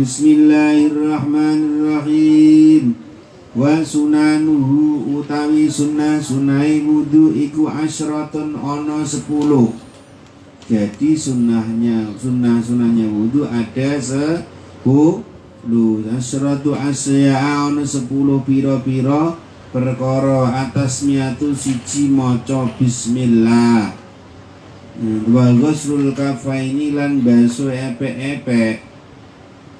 Bismillahirrahmanirrahim. Wa sunanuhu utawi sunai wudu iku asyratun ono 10. Jadi sunahnya wudu ada 10. Asyratu asya'a ono 10 pira-pira perkara atas miatu siji maca bismillah. Wa ghuslul kafaini lan baso epek-epek.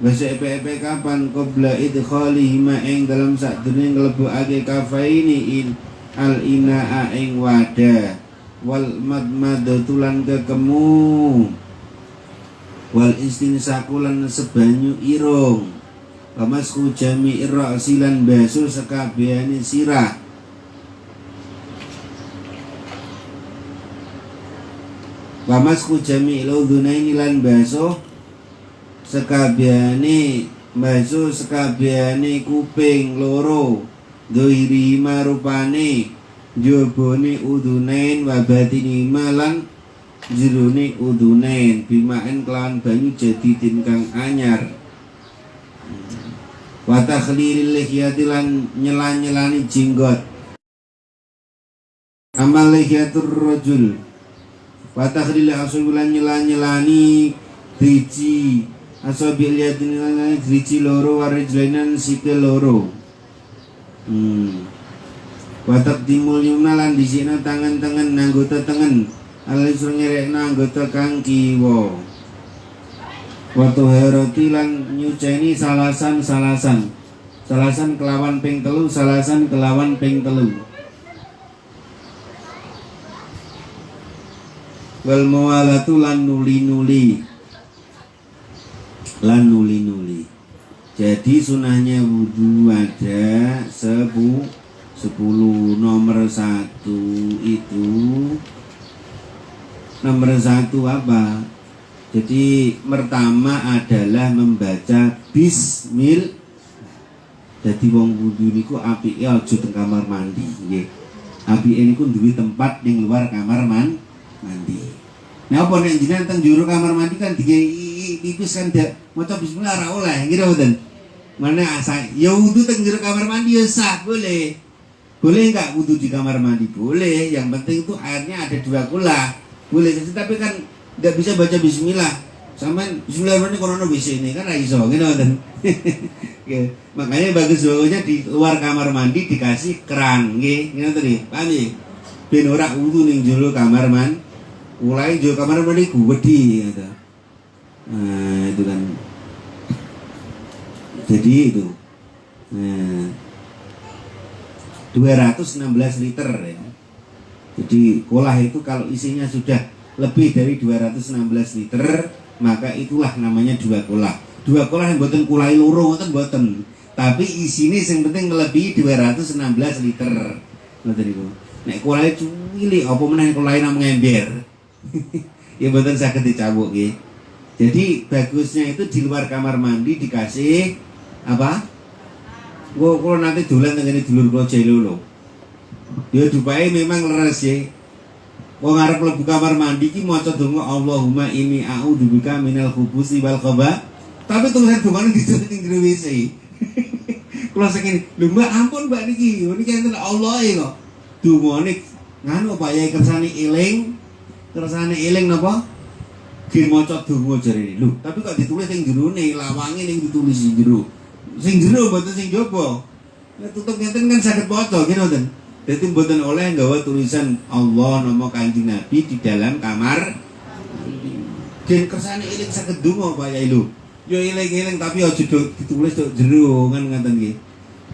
Baso epek-epek kapan? Qabla idkhalihima ing dalam sadurunge nglebokake kafaini al-ina'a ing wadah. Wal madmadatu lan kekemu. Wal istinsaku lan sebanyu irung. Pamasku jami'ir ra'si lan baso sekabehane sirah. Pamasku jami'il udhunaini lan baso sekabehane kuping loro, dohiri marupane jobone udunain wabatini malan jerone udunain bimaen kelawan banyu jadi tinkang anyar. Wa takhlilil lihyati lan nyela-nyelani jenggot. Amal lihyatur rajul. Wa takhlilil asal lan nyela-nyelani driji asobil yadinilana driji loro warijlainan sikil loro. Watak timul yumna lan disina tangan-tangan anggota tangan alai suruh nyerekna anggota kang kiwa. Watu heroti lan nyuceni salasan kelawan ping telu, salasan kelawan ping telu. Wal muwalatu lan nuli-nuli. Jadi sunahnya wudu ada 10. Nomor 1 itu apa? Jadi pertama adalah membaca bismillah. Jadi wong wudu niku apike aja teng kamar mandi nggih. Apike niku duwe tempat ning luar kamar mandi. Nah apa nek jenengan teng jero kamar mandi kan pipis kan maca bismillah ora oleh ngira mboten. Mana asa ya wudu teng jero kamar mandi ya sah, boleh. Boleh enggak wudu di kamar mandi? Boleh. Yang penting itu airnya ada 2 kula. Boleh, tapi kan enggak bisa baca bismillah. Sampeyan bismillahirrahmanirrahim kono WC ini kan ra iso ngira mboten. Makanya bagus bagusnya di luar kamar mandi dikasih keran nggih, ngoten nggih. Paham nggih? Ben ora wudu ning jero kamar mandi. Mulai jero kamar mandi gede gitu. Nah, itu kan. Jadi itu. Nah, 216 liter ya. Jadi kolah itu kalau isinya sudah lebih dari 216 liter, maka itulah namanya 2 kolah. 2 kolah yang buatan kulai loro ngoten buatan. Tapi isine sing penting melebihi 216 liter. Ngoten niku. Nek kulai cilik apa meneh kulai namung ember. Ya buatan saged dicabuk nggih. Jadi bagusnya itu di luar kamar mandi dikasih apa? Kalau nanti dolan tengene dulur kula jelo lho. Ya dupae memang leres ya. Wong arep mlebu kamar mandi ki maca donga Allahumma inni a'udzubika minal khubuthi wal khabath. Tapi tulisan dongane ditulis ning jero WC. Kula saking, "Lho Mbak, ampun Mbak niki. Niki enten Allah e kok." Dongane nganu Pak Yai kersane eling napa? Ki maca donga jarene. Lho, tapi kok ditulis ning jerone, lawange ning ditulis ning jero. Sing jero mboten sing jaba. Nek tutup ngenten kan saged maca nggih mboten. Dadi mboten oleh nggawa tulisan Allah nama Kanjeng Nabi di dalam kamar. Den kersane eling saged donga Pak Yai lho. Ya eling-eling tapi aja ditulis tok jero kan ngoten nggih.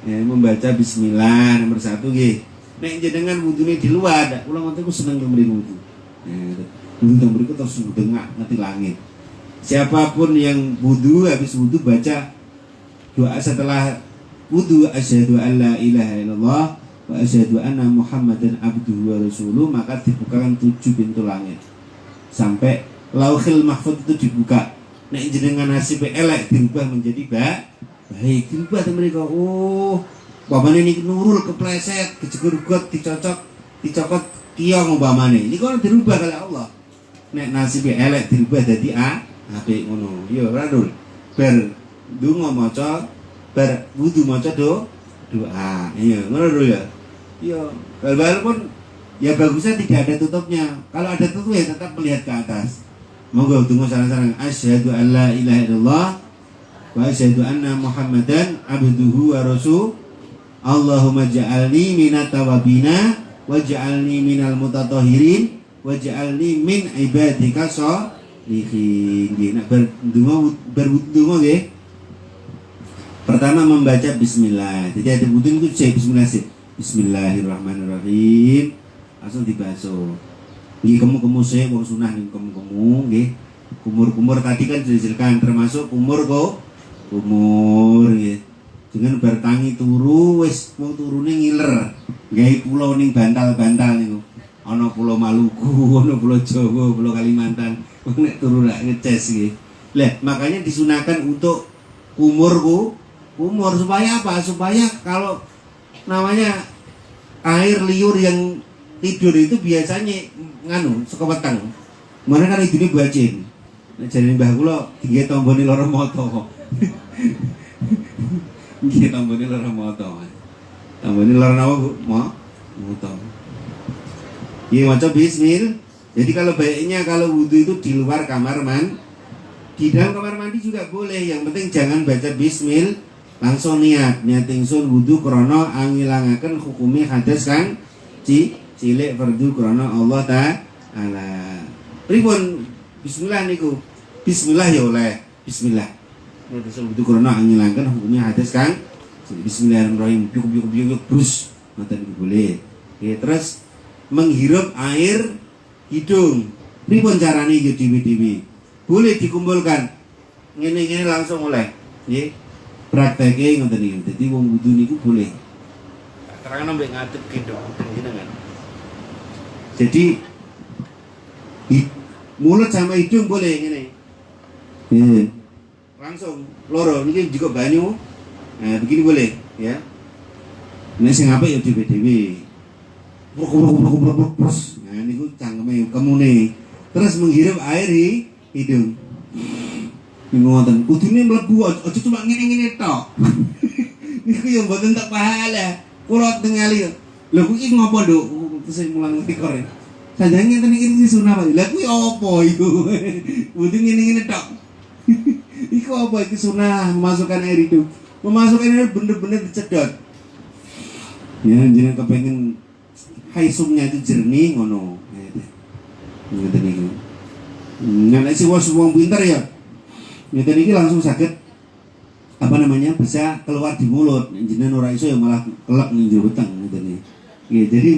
Ya membaca bismillah nomor 1 nggih. Nek jenengan wudune di luar, kula ngoten ku seneng mriki wudu. Wudu mriku terus dengak ngerti langit. Siapapun yang wudu habis wudu baca doa setelah wudu, asyhadu an la ilaha illallah wa asyhadu anna muhammadan abduhu wa rasuluh, maka dibukakan 7 pintu langit sampai lauhil mahfuz itu dibuka. Nek jenengan nasib elek dirubah menjadi baik, dirubah mereka. Oh, umpamane niki nurul kepleset, kejegur-got dicokot tiang umpamane. Ini kok dirubah oleh Allah. Nek nasib elek dirubah dadi apik ngono. Ya ora Dul. Bar ndonga maca, bar wudu maca doa. Iya, ngono Dul ya. Iya, walaupun ya bagusnya tidak ada tutupnya. Kalau ada tutup ya tetap melihat ke atas. Monggo tunggu sareng-sareng. Asyhadu an la ilaha illallah wa asyhadu anna muhammadan abduhu wa rasul. Allahumma ja'alni minat tawabina waj'alni minal mutatahhirin waj'alni min ibadika sholihin. Nak berdungo nggih. Pertama membaca bismillah. Jadi ada wudu itu saya bismillah sih. Bismillahirrahmanirrahim. Langsung dibasuh. Nggih kemu-kemu sih wong sunah ning kemu-kemu nggih. Kumur-kumur tadi kan dijelaskan termasuk kumur nggih. Dengan bertangi turu wis wong turune ngiler. Gawe pulau ning bantal-bantal niku. Ana pulau Maluku, ana pulau Jawa, pulau Kalimantan. Wong nek turu rak ngeces nggih. Lah, makanya disunahkan untuk kumur supaya apa? Supaya kalau namanya air liur yang tidur itu biasanya suka weteng. Mana kan idune bajing. Nek jarine mbah kula nggih tombone lara mata kok. Nggih tombone lara mata. Tombone lara napa, Bu? Mata. Nggih maca bismillah. Jadi kalau baiknya kalau wudu itu di luar kamar mandi. Di dalam kamar mandi juga boleh. Yang penting jangan baca bismillah. Langsung niat ingsun wudu krana angilangaken hukumi hadas kang cilik fardu krana Allah taala. Pripun bismillah niku? Bismillah ya oleh bismillah. Terus wudu krana angilangaken hukumi hadas kang bismillahirrahmanirrahim. Yuk brus. Ngoten niku boleh. Oke, terus menghirup air hidung. Pripun carane iki dhewe-dhewe? Boleh dikumpulkan. Ngene-ngene langsung oleh. Nggih. Prakteke ngoten niku. Dadi wong wudu niku boleh. Terangno mbek ngadeg gendong jenengan. Jadi mulut sama hidung boleh ngene. Langsung loro niki juga banyu. Nah, begini boleh ya. Nek sing apik ya dhewe-dhewe. Nah niku cangkeme kemune. Terus menghirup air di hidung. Ngoten, kudune mlebu aja cuma ngene-ngene tok. Niku yo mboten tak pahala. Kula tengali. Lha kuwi ngopo, Nduk? Terus mulang pikir. Sajane ngenten iki sunah wae. Lah kuwi apa iku? Kudu ngene-ngene tok. Iku apa iki sunah memasukkan air hidung. Memasukkan air bener-bener dicedot. Ya jenengan kepengen haisumnya itu jernih ngono. Ngeten niku. Nek sing wong pinter ya ngeten iki langsung sakit bisa keluar di mulut. Jenengan ora iso ya malah kelek ning jero weteng ngeten iki. Nggih, jadi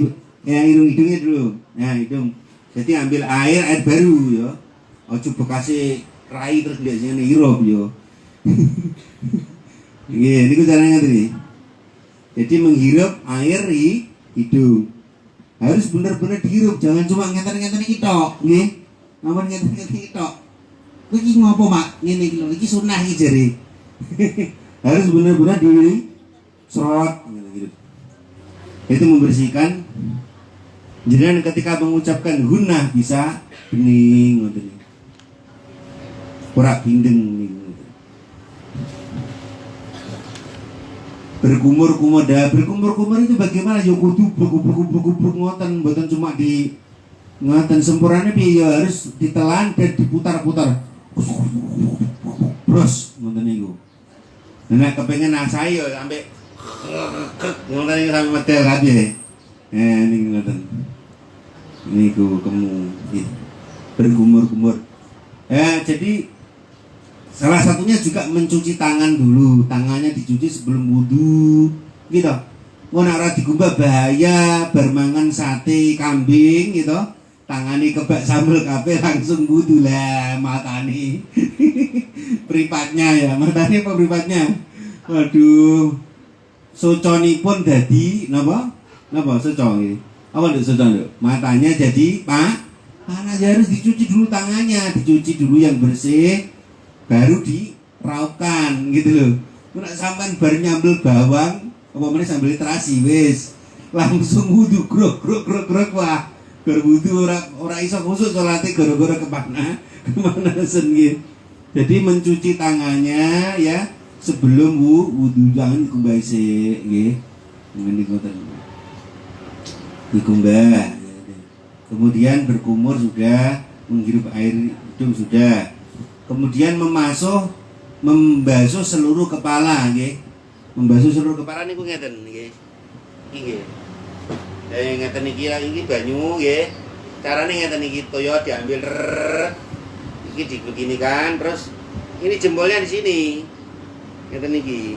ya hidungnya dulu. Nah, hidung. Jadi ambil air baru ya. Ojo bekase rai terus ndak sing hirup ya. Nggih, niku caranya ngeten iki. Jadi menghirup air di hidung. Harus benar-benar dihirup, jangan cuma ngeten-ngeten iki tok, nggih. Namun ngeten-ngeten iki tok. Iki ngopo, Mak? Ngene iki lho, iki sunah iki jare. Harus benar-benar diserot gitu. Itu membersihkan. Jenengan ketika mengucapkan gunnah bisa bening ngoten iki. Ora bindeng niku. Berkumur-kumur itu bagaimana ya kudu berkumur ngoten mboten cuma di ngoten sempurane piye ya harus ditelan dan diputar-putar. Bros ngoten niku. Nek kepengin asai ya sampai ngoten niku sampai medel kabeh. Niku ngoten. Niku kemu berkumur-kumur. Jadi salah satunya juga mencuci tangan dulu. Tangannya dicuci sebelum wudu, gitu. Ngono ora digumbah bahaya, bermangan sate kambing gitu. Tangani kebak sambel kabeh langsung wudu lah matani. Pripatnya ya, matani apa pripatnya? Waduh. Soconipun dadi napa? Napa soco iki? Apa nduk soco nduk? Matanya jadi panas, harus dicuci dulu tangannya, dicuci dulu yang bersih baru diraukan gitu loh. Nek sampean bar nyambel bawang apa meneh sambil terasi wis langsung wudu grok wah berwudu ora iso khusuk salate gara-gara kepanasan gitu. Jadi mencuci tangannya ya sebelum wudu, jangan dikumbah sik nggih. Ngene ngoten. Dikumbah. Kemudian berkumur sudah, menghirup air hidung sudah. Kemudian membasuh seluruh kepala nggih. Membasuh seluruh kepala niku ngeten nggih. Iki nggih. Ngeten iki banyu nggih. Carane ngeten iki toya diambil iki dibeginikan terus ini jempolnya di sini. Ngeten iki.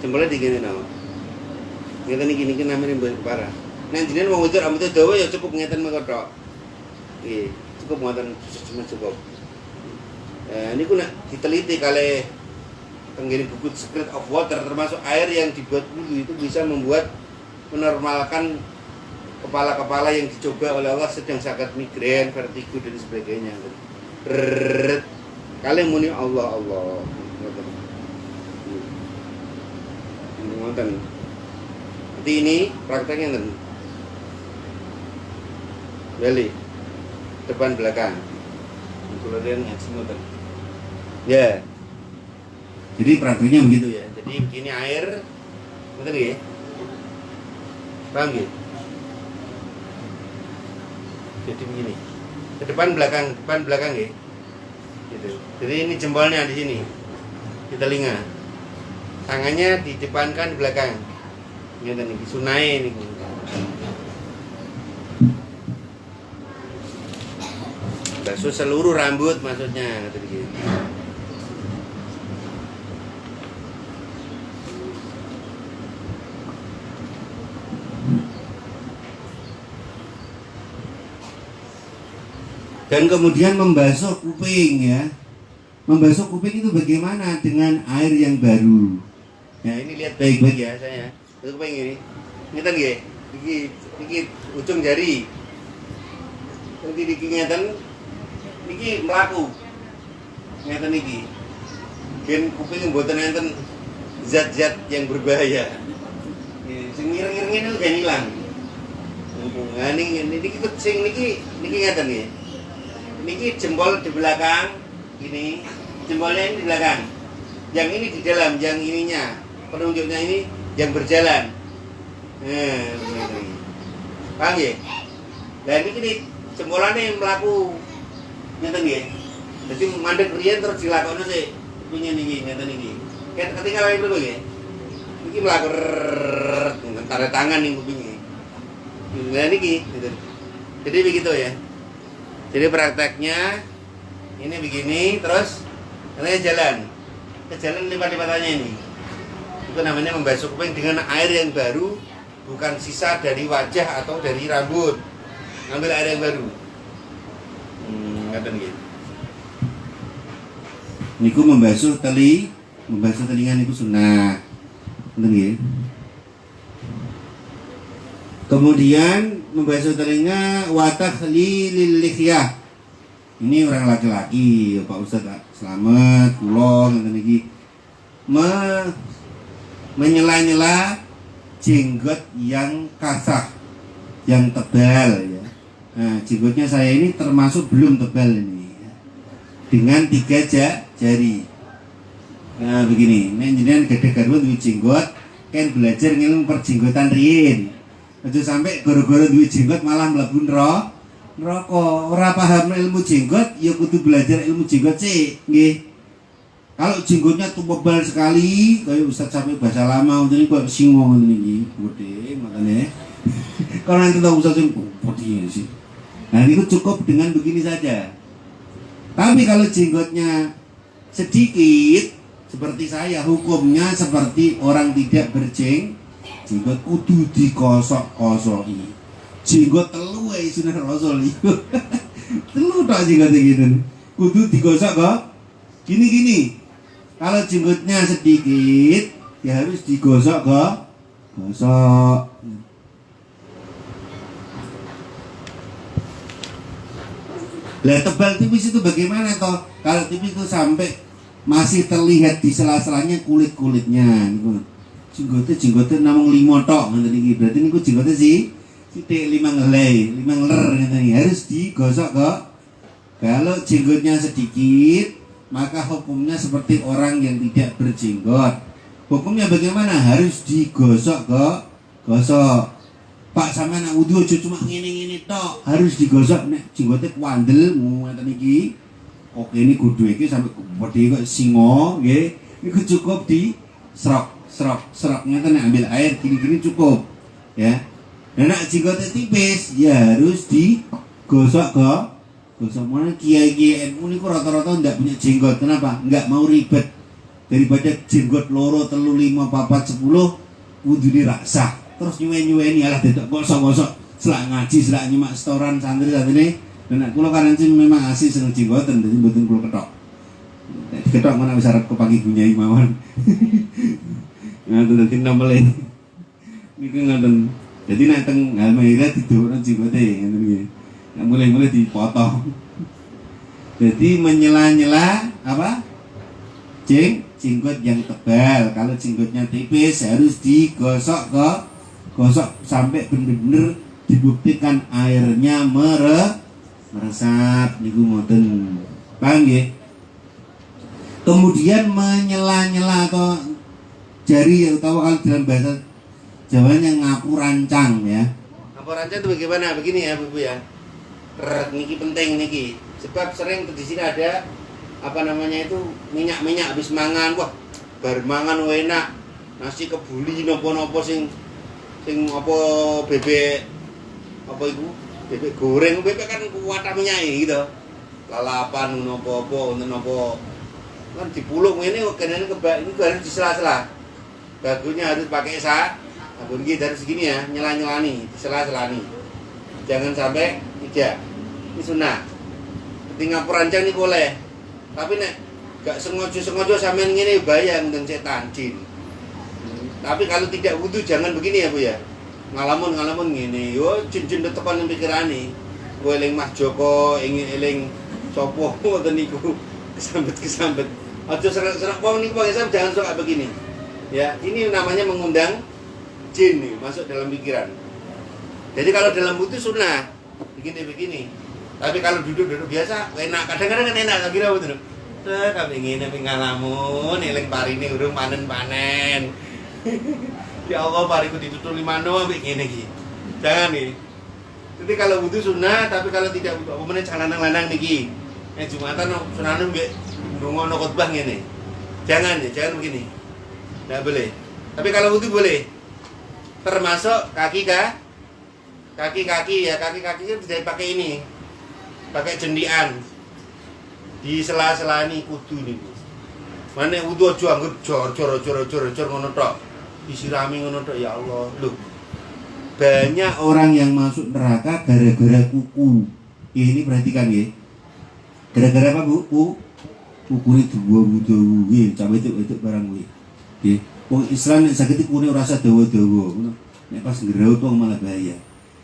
Jempolnya digini no. Ngeten iki niki namanya mbok kepala. Nek jenengan wong wedok rambutnya dawa ya cukup ngeten mengko tok. Nggih, cukup ngoten cukup. Niku nek diteliti kali tenggiri buku Secret of Water termasuk air yang dibuat wudu itu bisa membuat menormalkan kepala-kepala yang dicoba oleh Allah sedang sakit migrain, vertigo dan sebagainya. Kalian muni Allah. Ngoten. Nanti ini prakteknya nanti. Balik depan belakang. Kemudian ngoten. Ya. Jadi prakteknya begitu ya. Jadi begini air, betul ya? Paham ya? Jadi begini. Ke depan belakang ya. Gitu. Jadi ini jempolnya di sini. Di telinga. Tangannya didepankan di belakang. Ini nih sunai nih. Basuh seluruh rambut maksudnya gitu gitu. Dan kemudian membasuh kuping ya. Membasuh kuping itu bagaimana dengan air yang baru? Ya ini lihat baik-baik ya saya. Itu kuping ini. Ngeten nggih. Iki ujung jari. Nanti iki ngeten. Niki mlaku. Ngeten iki. Ben kuping mboten enten zat-zat yang berbahaya. Sing ngireng-ngireng itu kan ilang. Nah niki sing niki ngeten nggih. Niki jempol di belakang, ini jempolnya ini di belakang. Yang ini di dalam, yang ininya penunjuknya ini yang berjalan. Paham ya? Nah ini jempolannya yang melaku, ngeten nggih. Jadi mandek riyen terus dilakoni sih punya niki ngeten niki. Ketika wae lho nggih. Niki mlaku tanda tangan ning kupinge. Nah niki gitu. Jadi begitu ya. Jadi prakteknya ini begini terus ini jalan lipat-lipatannya ini. Itu namanya membasuh kuping dengan air yang baru, bukan sisa dari wajah atau dari rambut. Ngambil air yang baru. Ngaten gitu. Niku membasuh telinga niku sunah. Ngoten nggih. Kemudian membasuh telinga watak lilil lihyah. Ini orang laki-laki, Pak Ustadz Slamet, kula ngeten iki. Menyela-nyela jenggot yang kasar, yang tebal ya. Nah, jenggotnya saya ini termasuk belum tebal ini. Dengan 3 jari. Nah, begini, nek jenengan gadah garwa duwe jenggot, kan belajar ngilmu perjenggotan riyin. Aja sampai gara-gara duwe jenggot malah mlebu neraka. Ora paham ilmu jenggot ya kudu belajar ilmu jenggot sih, nggih. Kalau jenggotnya tebal sekali kayak Ustaz sampai bahasa lama ngoten iki kok singo ngoten iki, gede makane. Kalau nanti tahu Ustaz sing putih sih. Nah, itu cukup dengan begini saja. Tapi kalau jenggotnya sedikit seperti saya, hukumnya seperti orang tidak Jenggot kudu dikosok-kosoki. Jenggot telu wae sunah Rasul iku. Telu tok jenggot gitu. Kudu digosok kok. Gini. Kalau jenggotnya sedikit, ya harus digosok kok. Gosok. Lah tebal tipis itu bagaimana toh? Kalau tipis itu sampai masih terlihat di sela-selanya kulit-kulitnya niku. Jenggotnya namung 5 tok ngoten iki. Berarti niku jenggotnya sithik 5 ngelai, 5 ngeler ngoten iki. Harus digosok kok. Kalau jenggotnya sedikit, maka hukumnya seperti orang yang tidak berjenggot. Hukumnya bagaimana? Harus digosok kok. Gosok. Pak sampean nak wudu aja cuma ngene-ngene tok, harus digosok nek jenggote kuandel ngoten iki. Oke ini kudu iki sampai gede kok singo nggih. Niku cukup di serok ngeten nek ambil air gini-gini cukup. Ya. Nah nek jenggote tipis ya harus digosok kok. Gosok mana kiai-kiai NU niku rata-rata ndak punya jenggot. Kenapa? Enggak mau ribet. Daripada jenggot loro, telu, 5, 4, 10 wudune ra sah. Terus nyuwen-nyuweni alah dedok gosok-gosok selak ngaji, selak nyimak setoran santri-santrine. Dan kula karencing memang asih seneng jenggoten, dadi mboten kula ketok. Nek diketok mana wis arep kepagi gunyai mawon. Ngaten dadi nomele. Niku ngoten. Jadi nek teng Halmahera didorong jenggote ngoten nggih. Nek mulai-mulai dipotong. Jadi menyela-nyela apa? Jenggot yang tebal. Kalau jenggotnya tipis harus digosok kok. Gosok sampai bener-bener dibuktikan airnya meresap niku ngoten. Paham nggih? Kemudian menyela-nyela atau jari atau kalau dalam bahasa Jawanya ngapu rancang ya. Ngapu rancang itu bagaimana? Begini ya, Bu ya. Niki penting niki. Sebab sering di sini ada apa namanya itu minyak-minyak habis mangan. Wah, bar mangan enak. Nasi kebuli nopo-nopo sing apa bebek apa itu bebek goreng, bebek kan kuat minyak gitu, lalapan nopo-nopo untuk nopo kan dipulung ini kena ini harus disela-sela, bagusnya harus pakai sabun gitu dari segini ya, nyela-nyelani disela-selani, jangan sampai tidak, ini sunnah. Tinggal perancang ini boleh, tapi nek gak sengaja sampean ngene bayang dan setan jin. Tapi kalau tidak wudu jangan begini ya Bu ya. Ngalamun ngene. Yo jin-jin tekan pikirane. Kowe eling Mas Joko, eling sapa ngoten niku. Kesambet. Aja serak-serak wong niku jangan suka begini. Ya, ini namanya mengundang jin nih masuk dalam pikiran. Jadi kalau dalam wudu sunnah begini. Tapi kalau duduk biasa enak. Kadang-kadang kan enak kira betul. Tapi ngene ngalamun eling parine urung panen-panen. Ya Allah, pariku ditutul 5 ambek ngene iki. Jangan nih. Jadi kalau wudu sunnah, tapi kalau tidak wudu apa meneh lanang-lanang niki. Nek Jumatan sunane mbek ndonga khotbah ngene. Jangan begini. Enggak boleh. Tapi kalau wudu boleh. Termasuk kaki ya, kaki itu bisa pakai ini. Pakai cendian. Di sela-selani kudu niku. Mane wudu aja anggap jor ngono tok. Disirami ngono tok ya Allah. Loh. Banyak orang yang masuk neraka gara-gara kuku. Ya ini perhatikan ya. Gara-gara apa Bu? Kuku ini dawa-dawa nggih, sampe itu barang kuwi. Nggih. Wong Islam nek saged kukune ora usah dawa-dawa ngono. Nek pas ngraut wong malah bahaya.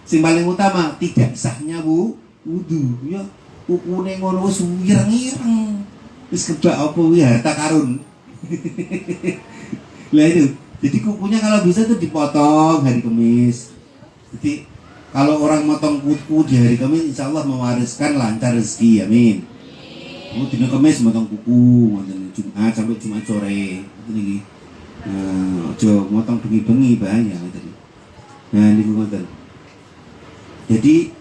Sing paling utama tidak sahnya wudu ya. Kukune ngono wis ireng-ireng. Wis kebak apa kuwi harta karun. Lah itu. Jadi kukunya kalau bisa tuh dipotong hari Kamis. Jadi kalau orang motong kuku di hari Kamis, insya Allah mewariskan lancar rezeki, amin. Mau dino Kamis motong kuku, motong Jumat sampai Jumat sore, ini. Ojo motong bengi-bengi bahaya tadi. Nah ini ngoten. Jadi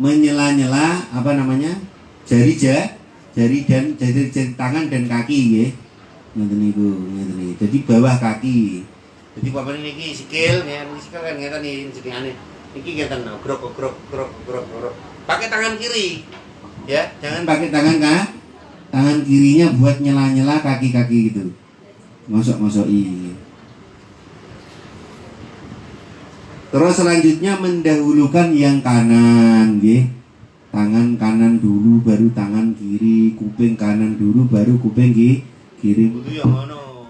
menyela-nyela apa namanya jari tangan dan kaki, ya. Ngoten niku. Jadi bawah kaki. Jadi papan ini sikil, ya, sikil kan ngeten nih jenengane. Iki ngeten grok. Pakai tangan kiri. Ya, jangan pakai tangan kirinya buat nyela-nyela kaki-kaki gitu. Mosok-mosoki. Terus selanjutnya mendahulukan yang kanan, nggih. Tangan kanan dulu baru tangan kiri, kuping kanan dulu baru kuping kiri. Kudu yang ngono.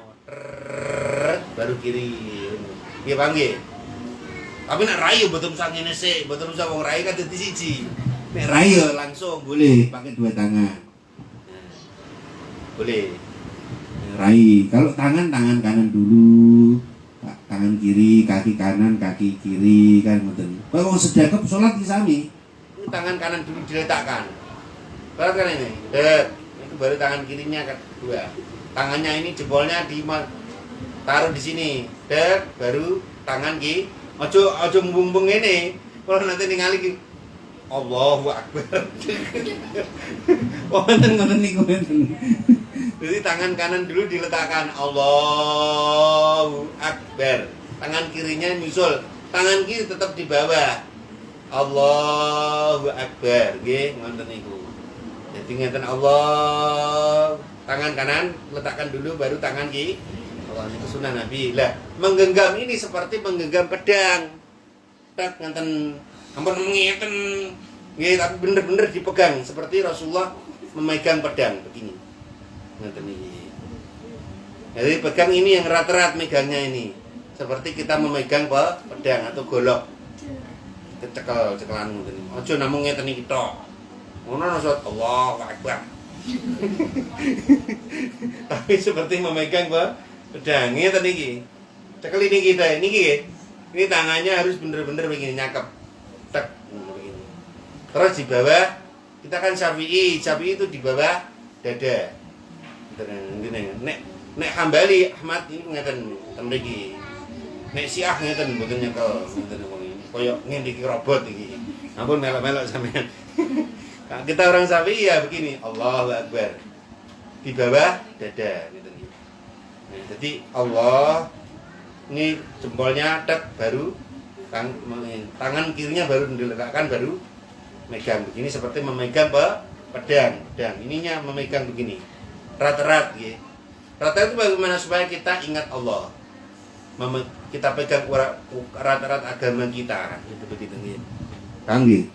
Baru kiri. Nggih, paham nggih? Tapi nek rayu mboten usah ngene sik, mboten usah wong rayu kan dadi siji. Nek rayu langsung boleh pakai dua tangan. Boleh. Rai. Kalau tangan kanan dulu, tangan kiri, kaki kanan, kaki kiri kan ngoten. Kalau sedekap salat ki sami. Tangan kanan dulu diletakkan. Perhatikan ini. Itu baru tangan kirinya kedua. Tangannya ini jempolnya taruh di sini. Baru tangan ki. Ojo mumbung ini. Kalau nanti ningali ki Allahu Akbar. Ngoten niku ngoten. Jadi tangan kanan dulu diletakkan Allahu Akbar. Tangan kirinya nyusul. Tangan kiri tetap di bawah. Allahu Akbar. Nggih, ngoten niku. Jadi ngeten Allah. Tangan kanan letakkan dulu baru tangan kiri. Allah itu sunnah Nabi. Lah, menggenggam ini seperti menggenggam pedang. Tak ngeten ampun ngeten. Nggih, tapi bener-bener dipegang seperti Rasulullah memegang pedang begini. Ngeten iki. Jadi pegang ini yang erat-erat megangnya ini. Seperti kita memegang pedang atau golok. Cekelan ngoten. Aja namung ngeten iki tok. Ngono maksud Allahu Akbar. Tapi seperti memegang pedang ngeten iki. Cekel ini kita niki. Ini tangannya harus bener-bener begini nyakep. Tek begini. Terus di bawah kita kan Syafi'i itu di bawah dada. Nek Hambali Ahmad ini ngeten ten mriki. Nek Syiah ngeten mboten nyekel ngeten wong ini. Koyok ngene iki robot iki. Ampun melok-melok sampean. Kita orang Syafi'i ya begini, Allahu Akbar. Di bawah dada gitu. Nah, jadi Allah ini jempolnya tek baru tangan kirinya baru diletakkan baru megang begini seperti memegang pedang. Ininya memegang begini. Rat-rat gitu. Rat itu bagaimana supaya kita ingat Allah. Kita pegang rat-rat agama kita gitu begitu gitu. Kanggih.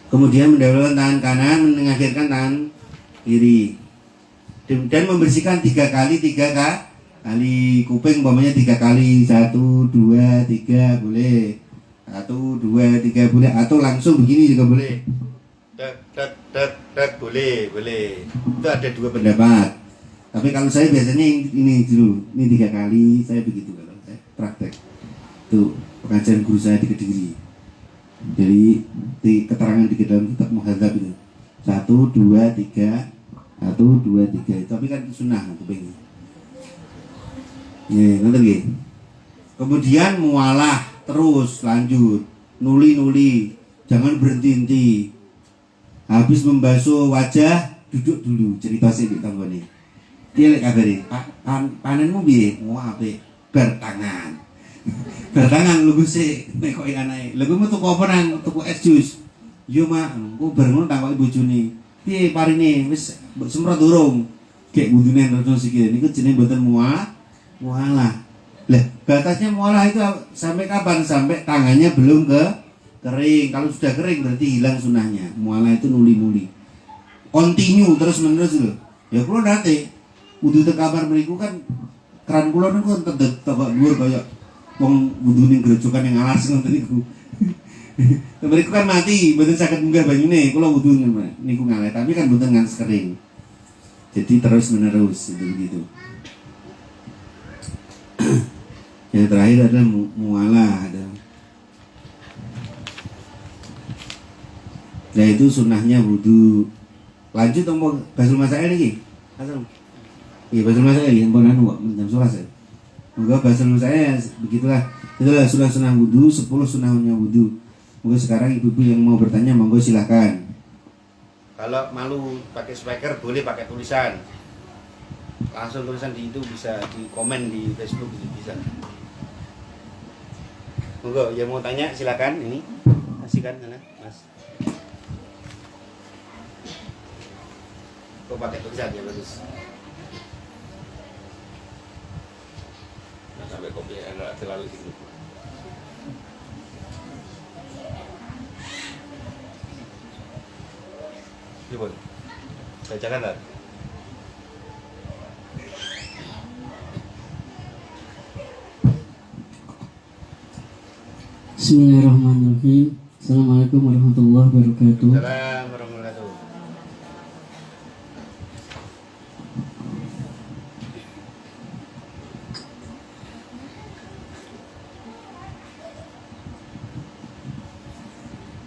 Kemudian mendahulukan tangan kanan, mengakhirkan tangan kiri. Dan membersihkan 3 kali kuping, umpamanya 3 kali, 1, 2, 3 boleh. 1, 2, 3 boleh. Atau langsung begini juga boleh. Tak boleh. Itu ada 2 pendapat. Tapi kalau saya biasanya ini dulu, ini 3 kali, saya begitu kalau saya praktek. Itu pengajaran guru saya di Kediri. Jadi di keterangan di dalam kitab Muhadzab itu 1, 2, 3 1, 2, 3 tapi kan sunnah kuping. Ya, ngerti nggih. Kemudian mualah terus lanjut nuli. Jangan berhenti. Habis membasuh wajah duduk dulu cerita sih di tanggane. Dia lek kabare, panenmu piye? Mau apik bertangan. Bertangan lu sih nek kok anake. Lha kuwi metu apa nang tuku es jus. Yo mak, ku bareng ngono takoki bojone. Piye parine wis semprot durung? Gek wudune terus iki niku jenenge mboten mualah. Lah, batasnya mualah itu sampai kapan? Sampai tangannya belum kering. Kalau sudah kering berarti hilang sunahnya. Mualah itu nuli. Continue terus menerus lho. Ya kula nate wudu te kamar mriku kan keran kula niku tedek tebak dhuwur kaya wong wudu ning grojokan yang alas ngoten niku. Mriku kan mati, mboten saged munggah banyune, kula wudu niku ngalih, tapi kan mboten ngantos kering. Jadi terus menerus begitu. Yang terakhir adalah mualah. Nah itu sunnahnya wudu. Lanjut tombol basul masail iki. Asal. Iya basul masail iki ampun anu kok jam 11. Moga basul masail begitulah. Itulah sunah wudu, 10 sunahnya wudu. Moga sekarang ibu-ibu yang mau bertanya monggo silahkan. Kalau malu pakai speaker boleh pakai tulisan. Langsung tulisan di itu bisa di komen di Facebook bisa. Monggo yang mau tanya silakan ini. Kasihkan sana, Mas. Kok pakai tulisan ya bagus. Nah, sampai kopi enggak terlalu tinggi. Gimana? Bacakan tak? Bismillahirrahmanirrahim. Assalamualaikum warahmatullahi wabarakatuh. Salam warahmatullahi wabarakatuh.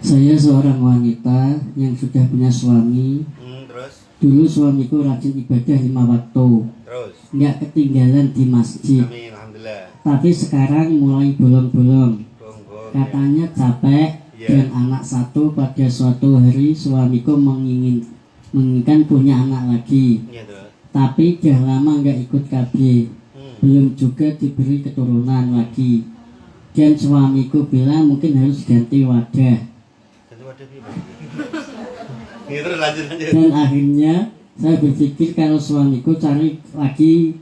Saya seorang wanita yang sudah punya suami. Terus? Dulu suamiku rajin ibadah 5 waktu, Terus? nggak ketinggalan di masjid. Amin, alhamdulillah. Tapi sekarang mulai bolong-bolong. Bong-bong. Katanya capek dan anak satu. Pada suatu hari suamiku menginginkan punya anak lagi. Iya tuh. Tapi dah lama nggak ikut KB. Belum juga diberi keturunan lagi. Dan suamiku bilang mungkin harus ganti wadah. Ganti wadah gimana? Ini terus lanjut. Dan akhirnya saya berpikir kalau suamiku cari lagi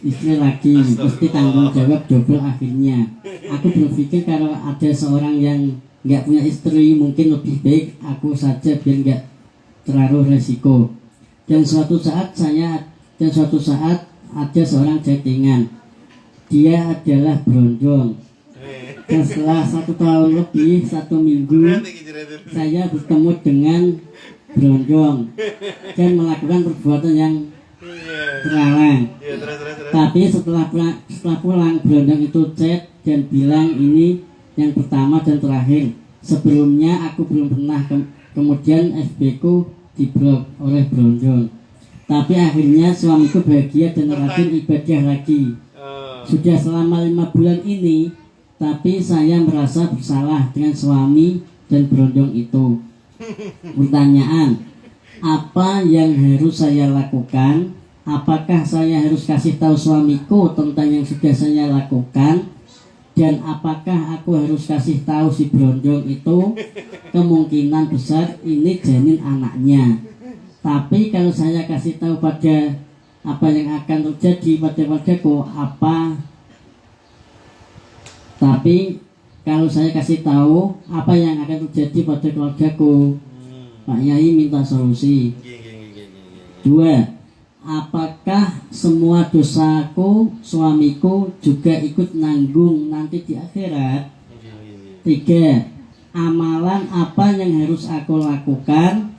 istri lagi, mesti tanggung jawab double. Akhirnya aku berpikir kalau ada seorang yang nggak punya istri, mungkin lebih baik aku saja biar nggak terlalu resiko. Dan suatu saat ada seorang chattingan. Dia adalah berondong. Dan setelah 1 tahun lebih, 1 minggu, saya bertemu dengan berondong dan melakukan perbuatan yang terlarang. Tapi setelah pulang, berondong itu chat dan bilang ini yang pertama dan terakhir. Sebelumnya aku belum pernah. Kemudian FB ku diblok oleh berondong. Tapi akhirnya suamiku bahagia dan rajin ibadah lagi. Sudah selama 5 bulan ini, tapi saya merasa bersalah dengan suami dan berondong itu. Pertanyaan, apa yang harus saya lakukan? Apakah saya harus kasih tahu suamiku tentang yang sudah saya lakukan? Dan apakah aku harus kasih tahu si berondong itu? Kemungkinan besar ini janin anaknya. Tapi kalau saya kasih tahu pada apa yang akan terjadi pada keluargaku, tapi kalau saya kasih tahu apa yang akan terjadi pada keluargaku, Pak Yai minta solusi. 2. Apakah semua dosaku suamiku juga ikut nanggung nanti di akhirat? 3. Amalan apa yang harus aku lakukan?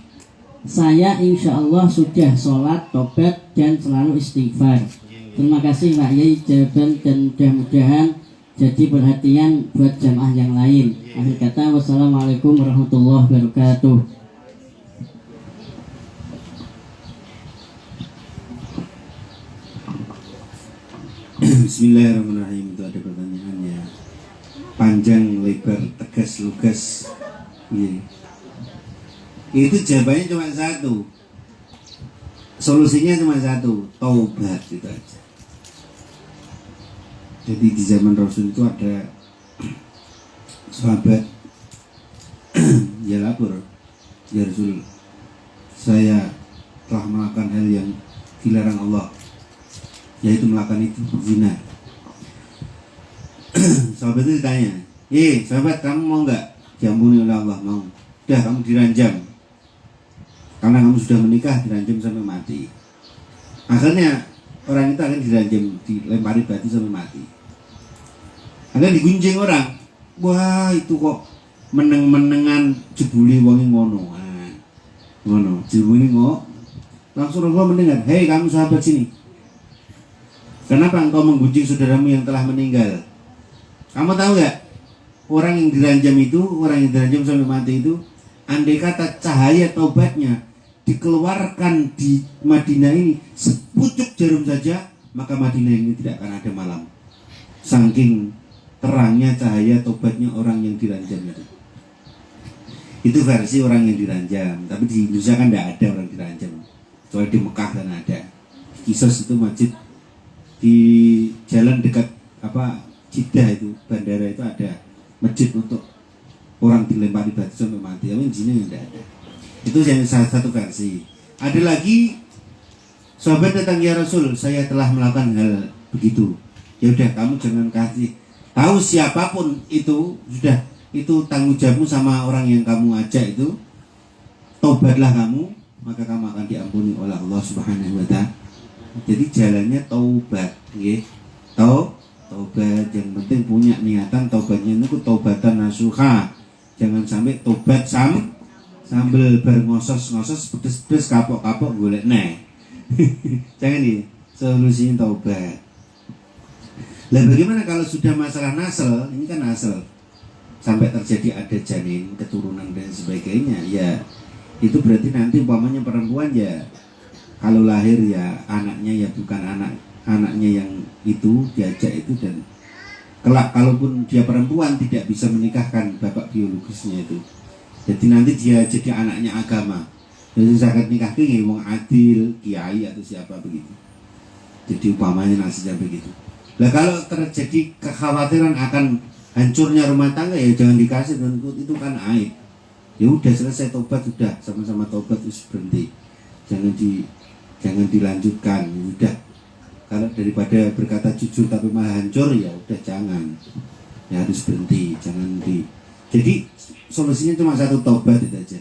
Saya insya Allah sudah sholat, tobat, dan selalu istighfar. Terima kasih Pak Yai jawaban, dan mudah-mudahan jadi perhatian buat jamaah yang lain. Akhir kata, wassalamualaikum warahmatullahi wabarakatuh. Bismillahirrahmanirrahim. Itu ada pertanyaannya, panjang, lebar, tegas, lugas. Itu jawabannya cuma satu, solusinya cuma satu, taubat. Itu aja. Jadi di zaman Rasul itu ada sahabat ya lapor, ya Rasul, saya telah melakukan hal yang dilarang Allah, yaitu melakukan itu zina. Sahabat itu ditanya, sahabat, kamu mau nggak diampuni oleh Allah? Mau. Udah, kamu diranjam, karena kamu sudah menikah, diranjam sampai mati. Akhirnya orang itu akan diranjam, dilempari batu sampai mati. Akan digunjing orang, wah itu kok meneng-menengan jebuli wongi ngono. Ngono, jebuli ngono. Langsung Rasulullah mendengar, hei kamu sahabat sini, kenapa engkau menggunjing saudaramu yang telah meninggal? Kamu tahu gak, orang yang diranjam sampai mati itu, andai kata cahaya taubatnya dikeluarkan di Madinah ini sepucuk jarum saja, maka Madinah ini tidak akan ada malam. Saking terangnya cahaya taubatnya orang yang diranjam itu. Itu versi orang yang diranjam. Tapi di Indonesia kan tidak ada orang diranjam, kecuali di Mekah kan ada. Kisos itu masjid di jalan dekat Jeddah itu, bandara itu ada masjid untuk orang dilempari batu sampai mati. Tapi di sini tidak ada. Itu yang salah satu versi. Ada lagi sahabat datang, ya Rasul, saya telah melakukan hal begitu. Ya udah, kamu jangan kasih tahu siapapun itu, sudah itu tanggung jawabmu sama orang yang kamu ajak itu. Tobatlah kamu, maka kamu akan diampuni oleh Allah Subhanahu wa taala. Jadi jalannya taubat, nggih. Taubat, yang penting punya niatan taubatnya itu taubatan nasuha. Jangan sampai tobat sambil berngosot-ngosot pedes-pedes kapok-kapok golek neh. Jangan nih, solusinya taubat. Lah bagaimana kalau sudah masalah nasel? Ini kan nasel. Sampai terjadi ada janin, keturunan dan sebagainya. Ya, itu berarti nanti umpamanya perempuan ya kalau lahir ya anaknya ya bukan anaknya yang itu diajak itu, dan kelak kalaupun dia perempuan tidak bisa menikahkan bapak biologisnya itu. Jadi nanti dia jadi anaknya agama. Jadi sangat nikah ki wong adil, kiai atau siapa begitu. Jadi umpamanya nasibnya begitu. Lah kalau terjadi kekhawatiran akan hancurnya rumah tangga ya jangan dikasih, dan itu kan aib. Ya udah selesai tobat, sudah sama-sama tobat terus berhenti. Jangan dilanjutkan. Udah. Kalau daripada berkata jujur tapi malah hancur ya udah jangan. Ya harus berhenti, jangan di. Jadi solusinya cuma satu, tobat itu aja.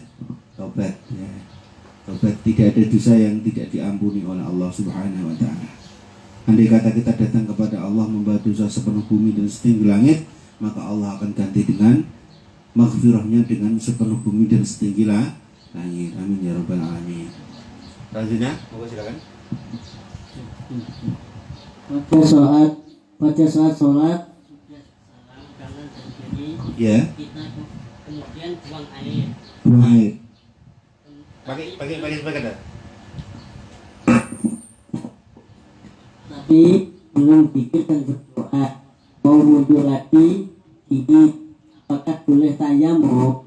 Tobat ya. Tobat, tidak ada dosa yang tidak diampuni oleh Allah Subhanahu wa taala. Andai kata kita datang kepada Allah membawa dosa sepenuh bumi dan setinggi langit, maka Allah akan ganti dengan maghfirahnya dengan sepenuh bumi dan setinggi langit. Amin ya rabbal alamin. Selanjutnya, monggo silakan. Pada saat sholat Ya. kita kemudian buang air. Buang air. Pakai sepeda. Tapi belum pikir dan berdoa. Mau wudhu lagi, ini apakah boleh tayamum?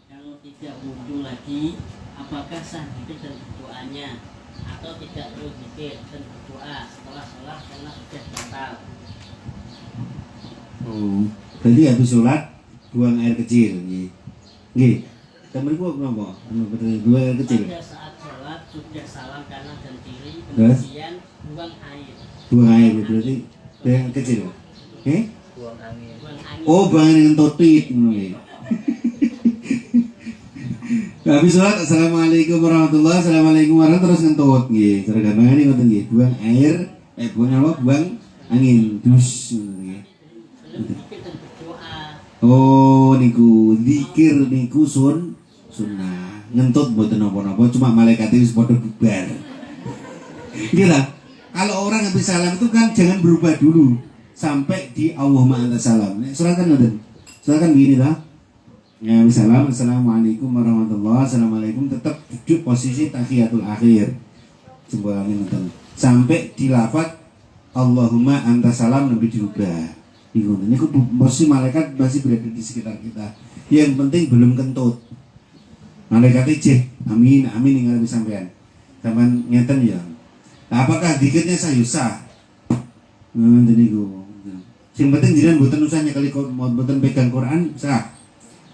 Kalau tidak wudhu lagi, apakah sah zikir dan berdoanya? Atau tidak perlu zikir dan berdoa setelah sholat karena sudah batal? Berarti habis sholat buang air kecil, nggih. Kamar gua kenapa? Buang air kecil. Pada saat sholat sudah salam kanan dan kiri, Terus? kemudian buang air. Buang air berarti yang kecil. Buang angin. Oh, buang air dengan totit. Habis sholat assalamualaikum warahmatullahi wabarakatuh, assalamualaikum warahmatullahi terus ngentut nggih. Cara gampangane ngoten nggih. Buang air, buang apa? Buang angin. Dus nggih. Oh niku zikir niku sunnah. Ngentut mboten napa-napa, cuma malaikat wis padha bubar. Gila. Kalau orang habis salam itu kan jangan berubah dulu sampai di Allahumma anta salam. Surat kan ngoten. Surat kan begini lah. Ya salam, assalamualaikum warahmatullahi wabarakatuh, assalamualaikum, tetap duduk posisi tahiyatul akhir. Jempolane ngoten. Sampai di lafaz Allahumma anta salam nabi dirubah. Ini aku mesti malaikat masih berada di sekitar kita. Yang penting belum kentut. Malaikat ijih, amin, amin yang harus sampean. Sampean ngeten ya. Nah, apakah dikitnya sah? Nanti niku. Yang penting jiran buatan usahanya kali buatan pegang Quran sah.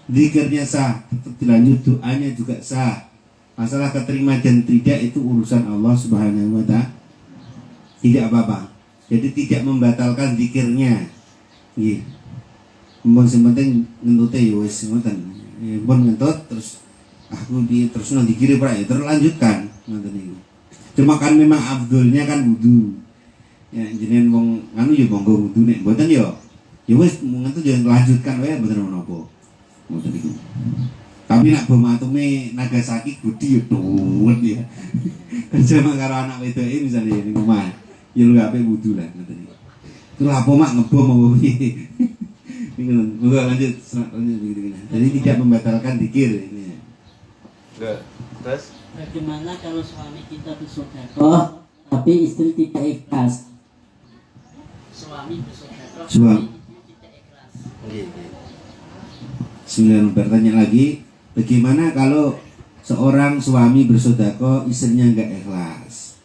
Dikirnya sah, tetap dilanjut, doanya juga sah. Masalah keterima dan tidak itu urusan Allah Subhanahu wa taala. Tidak apa-apa. Jadi tidak membatalkan zikirnya. Nggih. Mun sing penting ngentute ya wis ngoten. Mun ngentut terus aku terus dikiri pra ya terus lanjutkan ngoten niku. Cuma kan memang afdolnya kan wudu. Ya jenengan wong anu ya monggo wudu nek mboten ya wis ngentut ya lanjutkan wae mboten menapa. Ngoten niku. Tapi nak bom atume Nagasaki gudi ya duwet ya. Kerja mak karo anak wedoke misalnya ning omah. Ya lu ape wudu lah ngoten niku. Itu apa mak ngebom apa piye? Bingung. Moga lanjut begitu. Jadi tidak membatalkan zikir ini. Enggak. Terus Bagaimana kalau suami kita bersedekah tapi istri tidak ikhlas? Suami bersedekah tapi istri tidak ikhlas. Sembilan bertanya lagi, bagaimana kalau seorang suami bersedekah istrinya enggak ikhlas?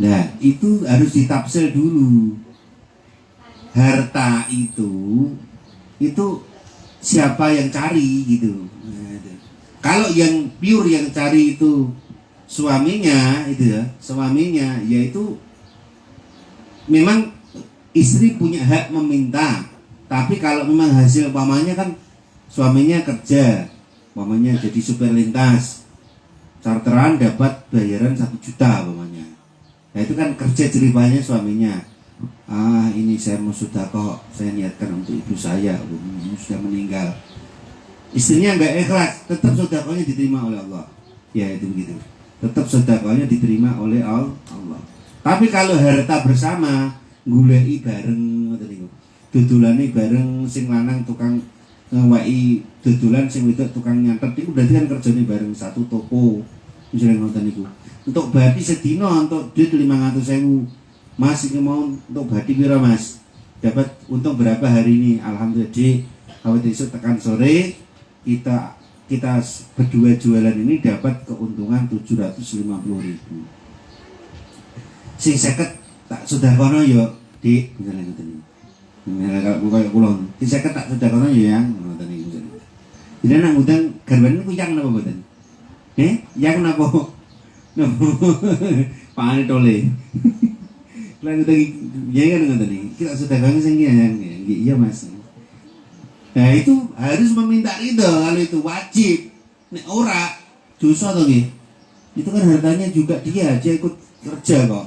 Nah, itu harus ditafsir dulu. Harta itu siapa yang cari gitu. Nah, kalau yang pure yang cari itu suaminya itu ya, suaminya yaitu memang istri punya hak meminta. Tapi kalau memang hasil umpamanya kan suaminya kerja, umpamanya jadi supir lintas, charteran dapat bayaran 1 juta umpamanya. Nah itu kan kerja jeripahnya suaminya. Ini saya mau sedekah, saya niatkan untuk ibu saya, ibu sudah meninggal. Istrinya nggak ikhlas, tetap sedekahnya diterima oleh Allah. Ya itu begitu. Tetap sedekahnya diterima oleh Allah. Tapi kalau harta bersama, gulei bareng, dodolane bareng, sing lanang tukang ngewai dodolan, sing wedok tukang nyantet, itu berarti kan kerjanya bareng satu toko. Misalnya nonton itu. Untuk babi sedino, untuk duit 500.000. Mas ini mau untuk babi pira mas? Dapat untung berapa hari ini? Alhamdulillah di awal besok tekan sore kita berdua jualan ini dapat keuntungan 750.000. Sing 50 tak sudah kono yo dik misalnya ngoten. Misalnya kalau koyo kula, sing 50 tak sudah kono yo yang ngoten iki misalnya. Jadi nang ngundang garwane niku yang napa mboten? Yang napa? Napa? Pane tole. Lah ngundang ya kan ngoten iki. Kita sudah kono sing yang iya Mas. Nah itu harus meminta ridho, kalau itu wajib. Nek ora dosa to nggih. Itu kan hartanya juga dia ikut kerja kok.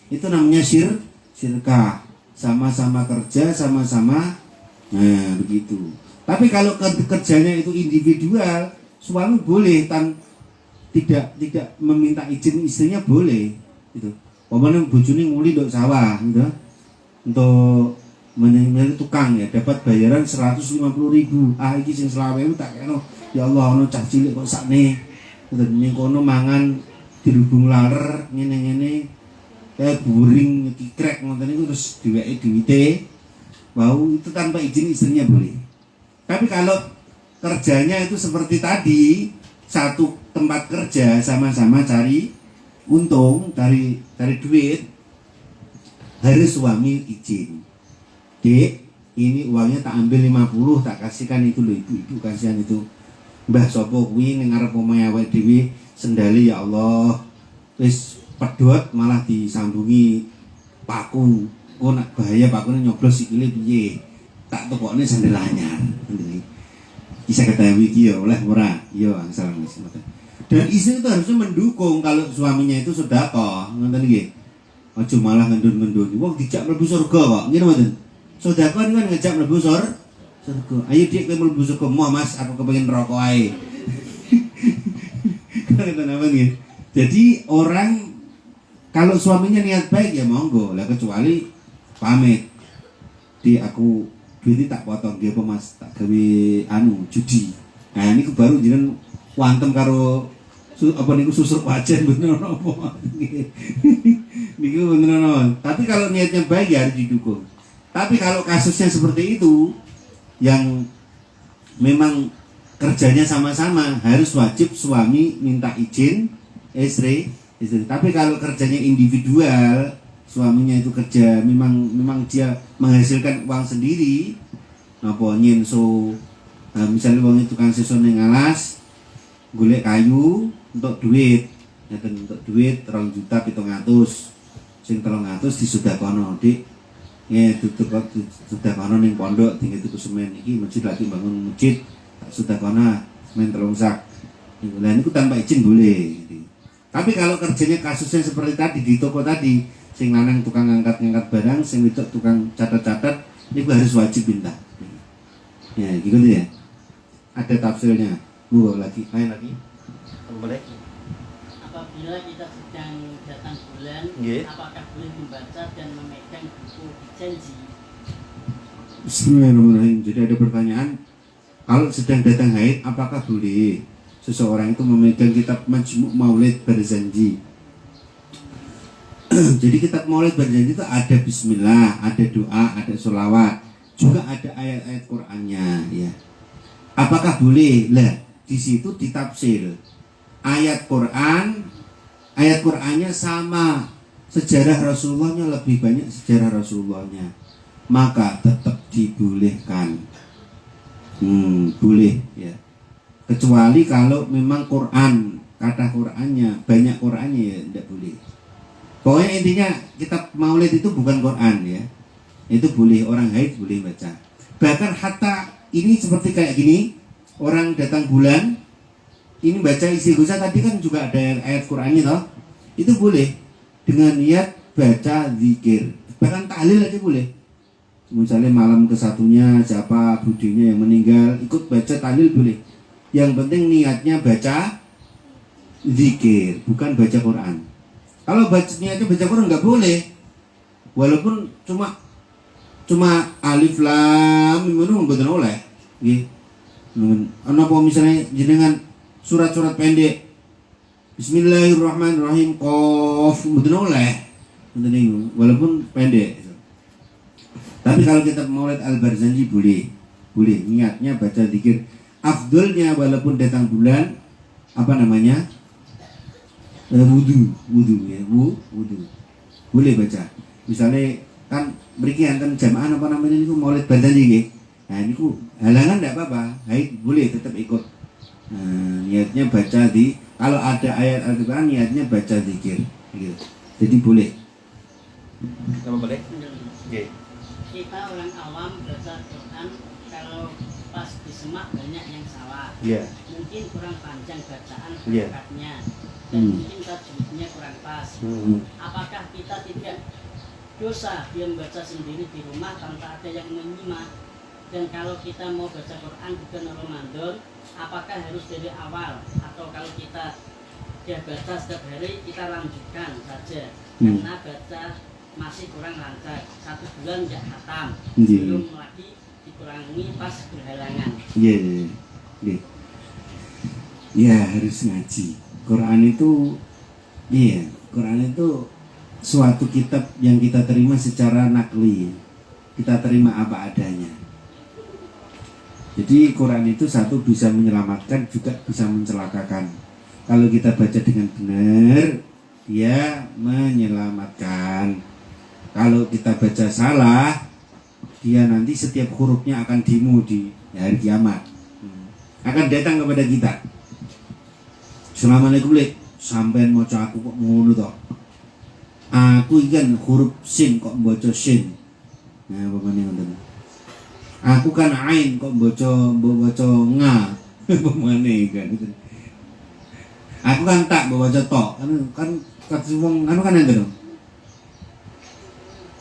Itu namanya syirkah. Sama-sama kerja, sama-sama. Nah begitu. Tapi kalau kerjanya itu individual, suami boleh tidak meminta izin istrinya boleh. Gitu. Pokoknya bojone nguli ndok sawah gitu. Untuk menilai tukang ya dapat bayaran 150.000. Iki sing selawe tak kena ya Allah ono cah cilik kok sakne ning kono mangan dirubung laler ngene-ngene kayak buring kikrek ngoten niku terus diweki duwite mau itu tanpa izin istrinya boleh. Tapi kalau kerjanya itu seperti tadi satu tempat kerja sama-sama cari untung cari duit harus suami izin. Dek, ini uangnya tak ambil 50, tak kasihkan itu loh ibu kasihan itu. Mbah sopo kuwi ning ngarep omahe awake dhewe sendali ya Allah. Wis pedhot malah disambungi paku. Kok nak bahaya pakune nyoblos sikile piye? Tak tokokne sandal anyar. Bisa ketahui iki ya oleh ora? Iya, assalamualaikum. Dan istri itu harusnya mendukung kalau suaminya itu sedekah, ngoten nggih. Aja malah ngendun-ngendun. Wong dijak mlebu surga kok. Nggih mboten? Sedekah kan ngajak mlebu surga. Ayo dik kowe mlebu surga, "Moh Mas, aku kepengin rokok ae." Kan apa nih? Jadi orang kalau suaminya niat baik ya monggo, lah kecuali pamit. Di aku duit tak potong dia apa Mas, tak gawe judi. Nah ini baru jenengan wantem karo apa niku susuk wajan bener apa. Niku bener apa. Tapi kalau niatnya baik ya harus didukung. Tapi kalau kasusnya seperti itu yang memang kerjanya sama-sama harus wajib suami minta izin istri. Tapi kalau kerjanya individual, suaminya itu kerja memang dia menghasilkan uang sendiri. Napa nyenso misalnya uang itu kan sesuatu yang alas golek kayu untuk duit. Untuk duit 2.700.000. Sing 300 disudakono, Dik. Ya sudah kono ning pondok tinggal tuku semen iki masjid lagi bangun masjid sudah kono semen 3 sak. Lah niku tanpa izin boleh gitu. Tapi kalau kerjanya kasusnya seperti tadi di toko tadi, sing lanang tukang ngangkat barang, sing wedok tukang catat-catat, niku harus wajib minta. Ya gitu ya. Ada tafsirnya. Lagi, main lagi. Boleh. Apabila kita sedang datang bulan, apakah boleh membaca dan memegang buku janji? Bismillahirrahmanirrahim. Jadi ada pertanyaan, kalau sedang datang haid, apakah boleh seseorang itu memegang kitab Majmu' Maulid Berjanji? Jadi kitab Maulid Berjanji itu ada Bismillah, ada doa, ada sholawat, juga ada ayat-ayat Qur'annya. Ya. Apakah boleh? Lah, di situ ditafsir. Ayat Qur'annya sama, sejarah Rasulullahnya lebih banyak sejarah Rasulullahnya, maka tetap dibolehkan. Boleh ya. Kecuali kalau memang Quran, kata Qur'annya banyak Qur'annya ya tidak boleh. Pokoknya intinya kitab Maulid itu bukan Quran ya. Itu boleh, orang haid boleh baca. Bahkan hatta ini seperti kayak gini, orang datang bulan ini baca istighosa tadi kan juga ada ayat Qur'annya toh. Itu boleh dengan niat baca zikir. Bahkan tahlil aja boleh. Misalnya malam ke-1-nya siapa budenya yang meninggal, ikut baca tahlil boleh. Yang penting niatnya baca zikir, bukan baca Quran. Kalau niatnya baca Quran nggak boleh. Walaupun cuma alif lam mim itu mboten oleh. Nggih. Ana apa misalnya jenengan surat-surat pendek Bismillahirrahmanirrahim qaf mboten oleh. Mboten niku walaupun pendek. Tapi kalau kita Maulid Al-Barzanji boleh. Boleh niatnya baca zikir. Afdolnya walaupun datang bulan apa namanya? Wudu ya, wudu. Boleh baca. Misalnya kan mriki enten jamaah apa namanya niku Maulid Barzanji nggih. Nah niku halangan enggak apa-apa. Hai boleh tetap ikut. Niatnya baca kalau ada ayat Al-Qur'an niatnya baca zikir gitu. Jadi boleh. Nama boleh? Oke. Kita orang awam baca Quran kalau pas di semak banyak yang salah. Iya. Mungkin kurang panjang bacaan Iya. hakikatnya dan mungkin tajwidnya kurang pas. Apakah kita tidak dosa dia membaca sendiri di rumah tanpa ada yang menyimak? Dan kalau kita mau baca Quran bukan Ramadan, apakah harus dari awal atau kalau kita dia baca setiap hari kita lanjutkan saja karena baca masih kurang lancar 1 bulan tidak khatam belum lagi dikurangi pas berhalangan. Ya harus ngaji. Quran itu suatu kitab yang kita terima secara nakli. Kita terima apa adanya. Jadi Quran itu satu bisa menyelamatkan juga bisa mencelakakan. Kalau kita baca dengan benar, dia menyelamatkan. Kalau kita baca salah, dia nanti setiap hurufnya akan dimu di hari kiamat. Akan datang kepada kita. Assalamualaikum lek, sampean maca aku kok ngono to. Aku kan huruf sin kok baca sin. Nah, pemane ngoten. Aku kan ain kok baca nga. Pemane kan. Aku kan tak baca tok. Kan wong anu kan enten.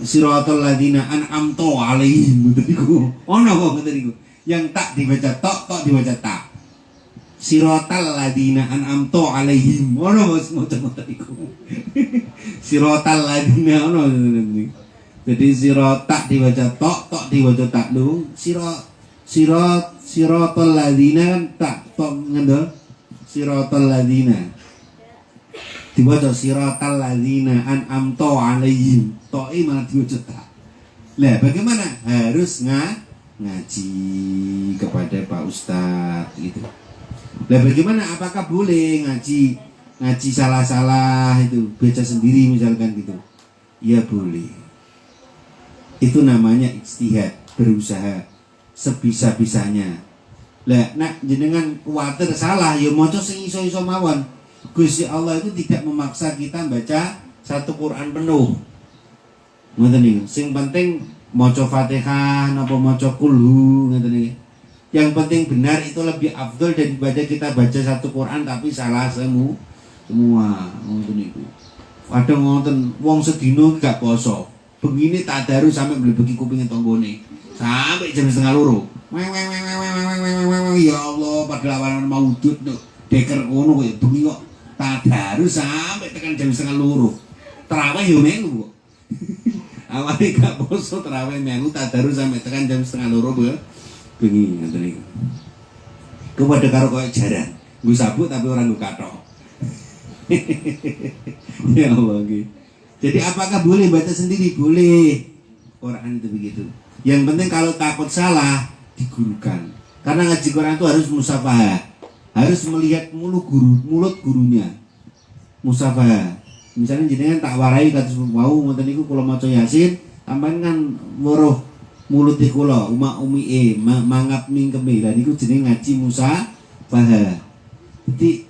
Siratal ladzina an'amta 'alaihim ngoten iku. Ono kok ngoten iku. Yang tak dibaca tok dibaca tak. Siratal ladzina an'amta 'alaihim. Ono maca ngoten iku. Siratal ladzina ono. Jadi tak dibaca tok dibaca tak lho. Siratal ladzina kan tak tok ngendol. Siratal ladzina. Dibaca siratal ladzina an'amta 'alaihim. To'i malah dibaca tak. Lah bagaimana? Harus ngaji kepada Pak Ustadz gitu. Lah bagaimana? Apakah boleh ngaji salah-salah itu baca sendiri misalkan gitu? Ya boleh. Itu namanya ijtihad, berusaha sebisa-bisanya. Lah nak jenengan kuwatir salah ya maca sing iso-iso mawon. Gusti Allah itu tidak memaksa kita baca satu Quran penuh. Ngoten niku. Sing penting maca Fatihah napa maca kulhu ngoten niku. Yang penting benar itu lebih afdol daripada kita baca satu Quran tapi salah semua. Ngoten niku. Kadang ngoten wong sedina gak poso. Begini tak daru sampai mlebeki kupinge tanggane. Sampai jam 1:30. Ya Allah, padahal awan mau udut no. Deker ngono kok bengi kok tak daru sampai tekan jam 1:30. Tarawih yo melu kok. Awalnya gak poso tarawih melu tak daru sampai tekan jam 1:30 bengi ngoten niku. Kepada karo koyo jaran, nggo sabuk tapi ora nggo kathok. Ya Allah nggih. Jadi apakah boleh baca sendiri? Boleh. Quran itu begitu. Yang penting kalau takut salah digurukan. Karena ngaji Quran itu harus musafahah. Harus melihat mulut gurunya. Musafahah. Misalnya jenengan tak warai kados wau ngoten niku kula maca Yasin, sampean kan weruh mulute kula umi mangap mingkeme. Lah niku jenenge ngaji musafahah. Jadi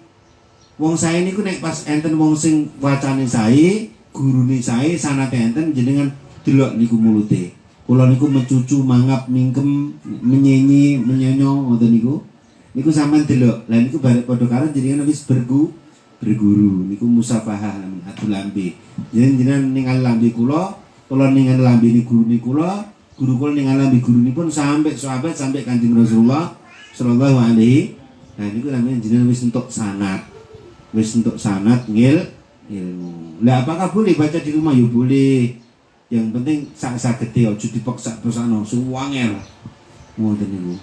wong sae niku nek pas enten wong sing wacane sae, gurune sae sanate enten jenengan delok niku mulute. Kula niku mencucu mangap mingkem menyenyi menyonyo ngoten niku. niku sampean delok. Lah niku balik padha karo jenengan wis berguru. Niku musafahah namanya adu lambe. Jenengan ningali lambe kula ningali lambe guru kula, guru kula ningali lambe gurunipun sampai sahabat sampai Kanjeng Rasulullah sallallahu alaihi. Nah niku namanya jenengan wis entuk sanad. Wis entuk sanad ilmu. Lah apakah boleh baca di rumah? Ya boleh. Yang penting sak-sagede aja dipaksa-paksano suwanger. Ngoten niku.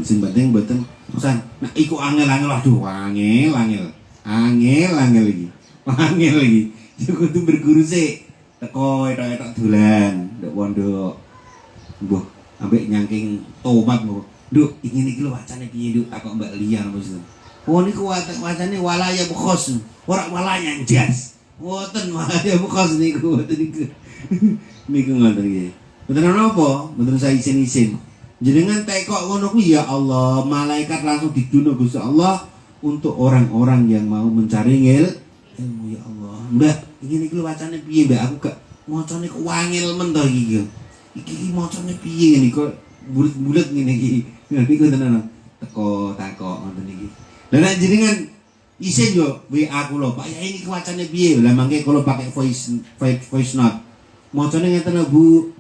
Sing penting mboten pesan. Nah iku angel-angel aduh angel iki. Angel iki. Kudu berguru sih. Teko etok-etok dolan, nduk pondok. Mbuh ambek nyangking tomat mbuh. Nduk, ingin iki lho wacane piye nduk takok Mbak Lia mesti. Oh niku wacane walaya bukhos. Ora walaya jas. Mboten walaya bukhos niku, mboten niku. Niku ngoten iki. Mboten napa, mboten saya isin-isin. Jenengan tekok ngono kuwi ya Allah, malaikat langsung diduno Gusti Allah untuk orang-orang yang mau mencari ilmu ya Allah. Mbak, iki lho wacane piye Mbak? Aku gak macane kok wangil men to iki. Iki macane piye ngene kok bulet-bulet ngene iki. Niku tenan. Teko takok ngoten iki. Lah nek jenengan isin yo WA kula, Pak ya ini wacane piye? Lah mangke kula pakai voice note. Macane ngeten lho Bu.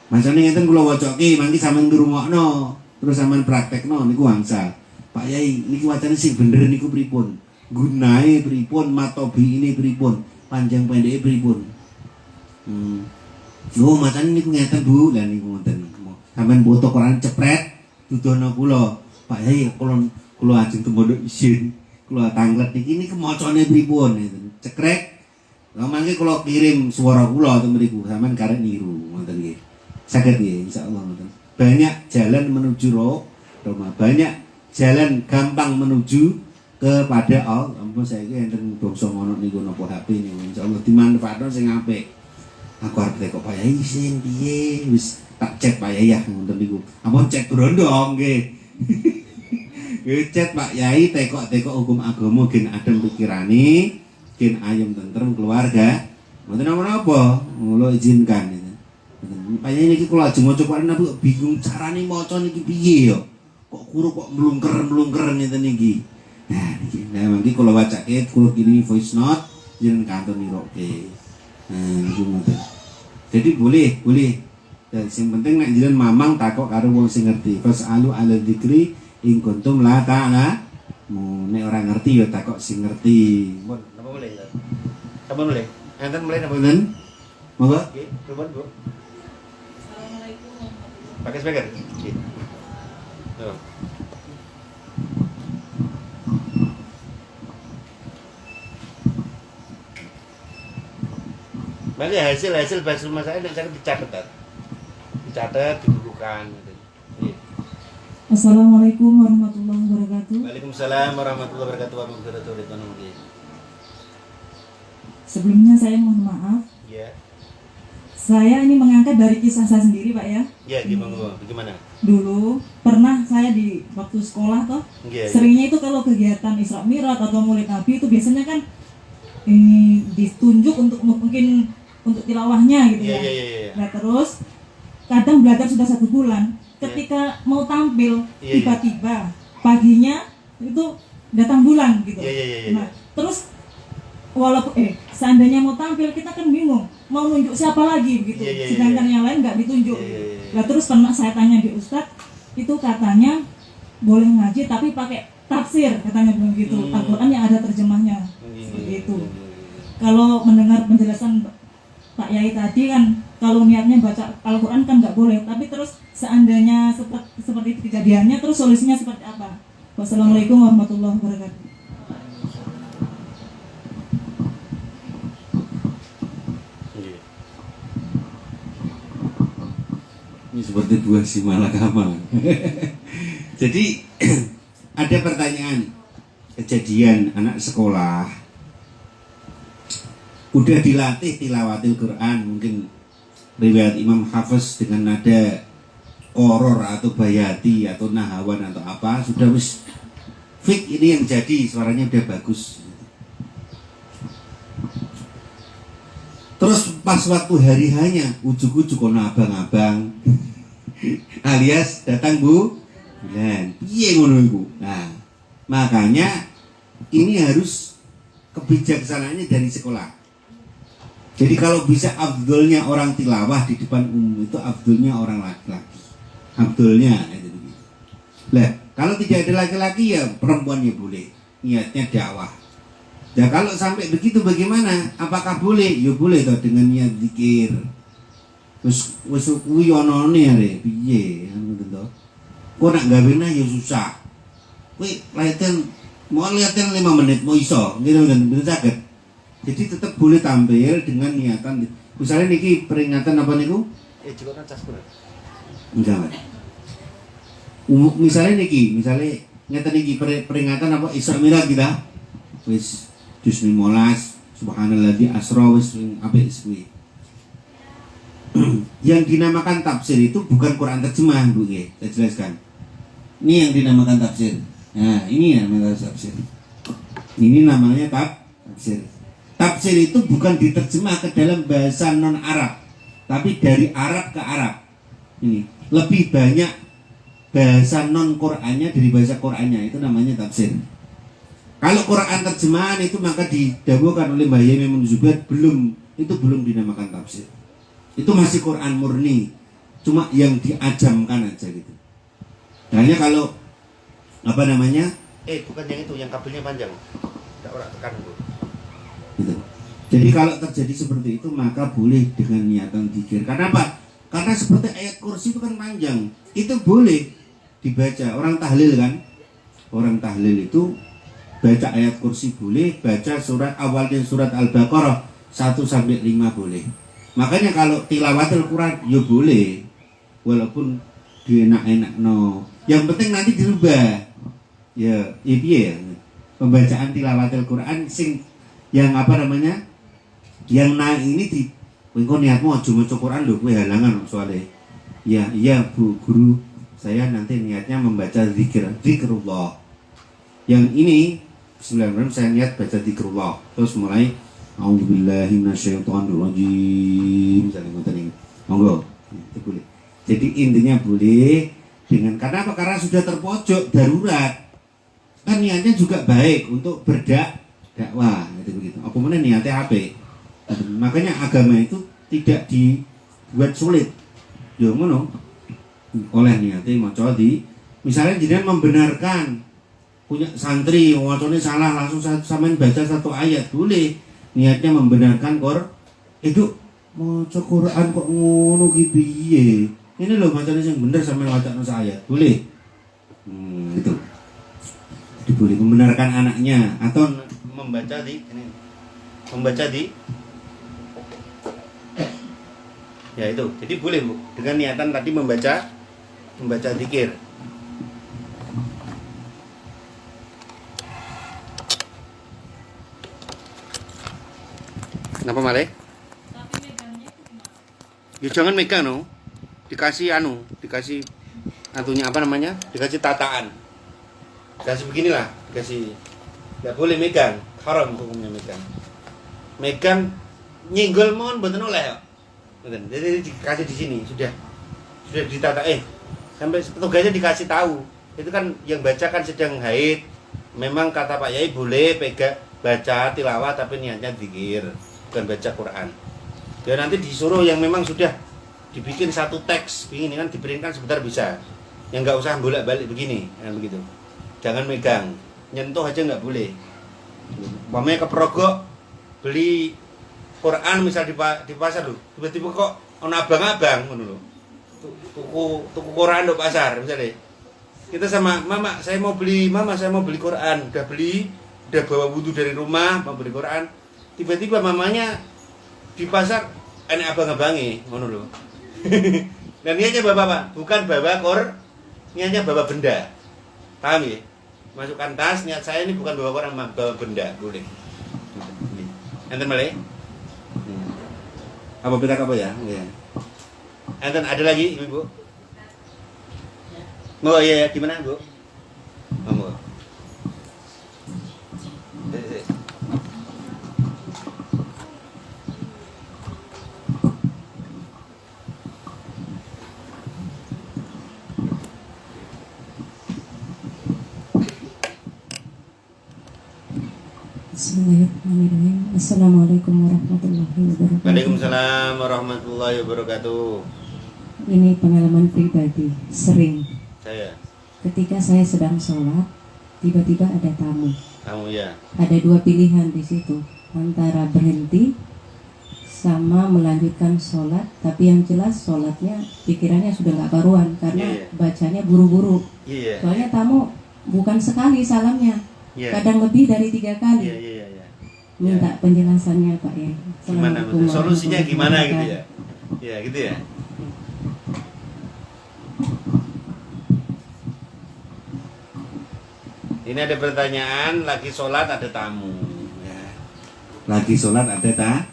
Macane ngeten kula wacoke, mangke sampean ngrungokno, terus sampean praktekno niku wangsa. Pak Yai, niki wacane sing bener niku pripun? Gunae pripun? Matobi ini pripun? Panjang pendeke pripun? Oh, macane niku ngeten Bu, lah niku ngoten. Sampeyan foto Quran cepret dudono kula. Pak Yai, kula ajeng temondok isin. Kula tanglet niki macane pripun ngeten. Cekrek. Lah mangke kula kirim swara kula teng mriku, sampeyan karek niru ngoten nggih. Saged nggih insyaallah ngoten. Banyak jalan menuju Roma, banyak jalan gampang menuju kepada Allah. Ampun saiki enten bangsa ngono niku napa HP niku insyaallah dimanfaatno sing apik. Aku arep tekok Pak Yai isin piye wis tak chat Pak Yai ngoten niku. Ampun chat brondong nggih. Nggih chat Pak Yai tekok-tekok hukum agama gen adem pikirane, gen ayem tentrem keluarga. Mboten napa-napa, mulo izinkan. Pak Yai niki kula ajeng maca Quran tapi bingung carane maca niki piye ya. Kok kuru kok mlungker ngeten niki. Nah niki mangke kula wacake kula kirimi voice note jeneng kanton niroke. Niku ngoten. Jadi boleh. Dan sing penting nek jenengan mamang takok karo wong sing ngerti. Fasalu ala dzikri in kuntum la ta'ala. Nek ora ngerti ya takok sing ngerti. Mun, napa boleh ya? Kapan boleh? Enten boleh napa? Mboten? Monggo. Nggih, nuwun Bu. Pakai speaker. Nggih. Tuh. Maka hasil bahasa rumah saya saya dicatat, dibukukan. Assalamualaikum warahmatullahi wabarakatuh. Waalaikumsalam warahmatullahi wabarakatuh. Sebelumnya saya mohon maaf. Ya. Saya ini mengangkat dari kisah saya sendiri, Pak ya. Ya, gimana? Dulu pernah saya di waktu sekolah toh. Ya, seringnya itu kalau kegiatan Isra Mi'raj atau Maulid Nabi itu biasanya kan ini ditunjuk untuk mungkin untuk tilawahnya gitu ya. Nah terus kadang belajar sudah 1 bulan, ketika mau tampil tiba-tiba paginya itu datang bulan gitu. Nah terus walaupun seandainya mau tampil kita kan bingung mau nunjuk siapa lagi begitu, sedangkan yang lain nggak ditunjuk. Nah terus pernah saya tanya di Ustadz, itu katanya boleh ngaji tapi pakai tafsir katanya belum gitu, Al-Quran yang ada terjemahnya seperti itu. Kalau mendengar penjelasan Pak Yai tadi kan kalau niatnya baca Al-Quran kan nggak boleh, tapi terus seandainya seperti itu kejadiannya, terus solusinya seperti apa? Wassalamualaikum warahmatullahi wabarakatuh. Ini seperti buah si malakama. Jadi ada pertanyaan, kejadian anak sekolah udah dilatih tilawatil Quran, mungkin riwayat Imam Hafiz dengan nada koror atau bayati atau nahawan atau apa, sudah wis fik ini yang jadi, suaranya udah bagus. Terus pas waktu hari hanya ujuk-ujuk kono abang-abang alias datang bulan. Piye ngono iku. Nah, makanya ini harus kebijaksanaannya dari sekolah. Jadi kalau bisa afdolnya orang tilawah di depan umum itu afdolnya orang laki-laki. Afdolnya itu begitu. Lah, kalau tidak ada laki-laki ya perempuan ya boleh. Niatnya dakwah. Ya kalau sampai begitu bagaimana? Apakah boleh? Ya boleh toh dengan niat zikir. Wis kuwi onone arek piye ngono to. Kok nak gawena ya susah. Kowe latihan mau latihan 5 menit mau iso, gitu kan bener saged. Jadi tetap boleh tampil dengan niatan. Misalnya niki peringatan apa niku? Juga cas bener. Enggak. Misalnya ngeten niki peringatan apa Isra Mi'raj kita. Wis juz 15 subhanalladzi asra wis apik kuwi. Yang dinamakan tafsir itu bukan Quran terjemah, Bu ya. Saya jelaskan. Ini yang dinamakan tafsir. Nah, ini yang namanya tafsir. Ini namanya tafsir. Tafsir itu bukan diterjemah ke dalam bahasa non-Arab, tapi dari Arab ke Arab. Ini lebih banyak bahasa non-Qur'annya dari bahasa Qur'annya, itu namanya tafsir. Kalau Quran terjemahan itu maka didawuhkan oleh Mbah Yai Maimun Zubair belum dinamakan tafsir. Itu masih Quran murni, cuma yang diajamkan aja gitu. Hanya kalau apa namanya? Bukan yang itu, yang kabelnya panjang. Tidak orang tekan Bu. Gitu. Jadi kalau terjadi seperti itu maka boleh dengan niatan zikir. Karena apa? Karena seperti ayat kursi itu kan panjang. Itu boleh dibaca. Orang tahlil kan? Orang tahlil itu baca ayat kursi boleh, baca surat awalnya surat Al-Baqarah 1 sampai 5 boleh. Makanya kalau tilawatul Quran ya boleh. Walaupun dienak-enak no. Yang penting nanti dirubah. Ya, piye ya. Pembacaan tilawatul Quran sing yang apa namanya? Yang naik ini di engko niatmu aja maca Quran lho kowe halangan soalnya. Ya, iya Bu guru, saya nanti niatnya membaca zikrullah. Yang ini bismillahirrahmanirrahim saya niat baca zikrullah. Terus mulai a'udzubillahi minasyaitonirrajim. Misalnya ngoten iki. Monggo, itu boleh. Jadi intinya boleh dengan karena apa? Karena sudah terpojok darurat. Kan niatnya juga baik untuk berdakwah gitu begitu. Apa mana niatnya HP. Makanya agama itu tidak dibuat sulit. Ya ngono. Oleh niatnya maca di misalnya jenengan membenarkan punya santri wacane salah langsung sampean baca satu ayat boleh. Niatnya membenarkan itu maca Quran kok ngono ki piye? Ini loh bacanya yang benar sampean wacana ayat. Boleh. Itu. Jadi boleh membenarkan anaknya atau Membaca di ya itu. Jadi boleh Bu dengan niatan tadi membaca zikir. Kenapa Male? Ya jangan megang no. Dikasih atunya apa namanya? Dikasih tataan. Dikasih beginilah, nggak boleh megang, haram hukumnya megang. Megang nyenggol mohon mboten oleh kok. Jadi dikasih di sini sudah ditata sampai petugasnya dikasih tahu. Itu kan yang baca kan sedang haid. Memang kata Pak Yai boleh baca tilawah tapi niatnya zikir, bukan baca Quran. Ya nanti disuruh yang memang sudah dibikin satu teks begini kan diberikan sebentar bisa. Yang nggak usah bolak-balik begini, kan begitu. Jangan megang, nyentuh aja nggak boleh. Umpamanya ke Progok beli Quran misal di pasar loh, tiba-tiba kok ono abang-abang ngono lho. Tuku Quran di pasar misalnya. Kita sama mama saya mau beli Quran, udah bawa wudu dari rumah mau beli Quran. Tiba-tiba mamanya di pasar enak abang-abange ngono lho. Dan niatnya bawa apa? Bukan bawa niatnya bawa benda. Paham ya? Masukkan tas, niat saya ini bukan bawa Quran, bawa benda, boleh. Enten malih? Apa beda apa ya? Iya. Enten ada lagi Ibu? Oh iya, gimana Bu? Monggo. Bismillahirrahmanirrahim. Assalamualaikum warahmatullahi wabarakatuh. Waalaikumsalam warahmatullahi wabarakatuh. Ini pengalaman pribadi. Sering Saya. ketika saya sedang sholat, tiba-tiba ada tamu. Kamu ya. Ada dua pilihan di situ, antara berhenti sama melanjutkan sholat. Tapi yang jelas sholatnya pikirannya sudah nggak karuan karena Iya. bacanya buru-buru. Iya. Soalnya tamu bukan sekali salamnya, Iya. kadang lebih dari 3 kali. Iya, iya, iya. Minta penjelasannya Pak ya. Gimana? Assalamualaikum Solusinya gimana gitu warahmatullahi ya? Iya, gitu ya. Ini ada pertanyaan, lagi sholat ada tamu. Ya. Lagi sholat ada tamu.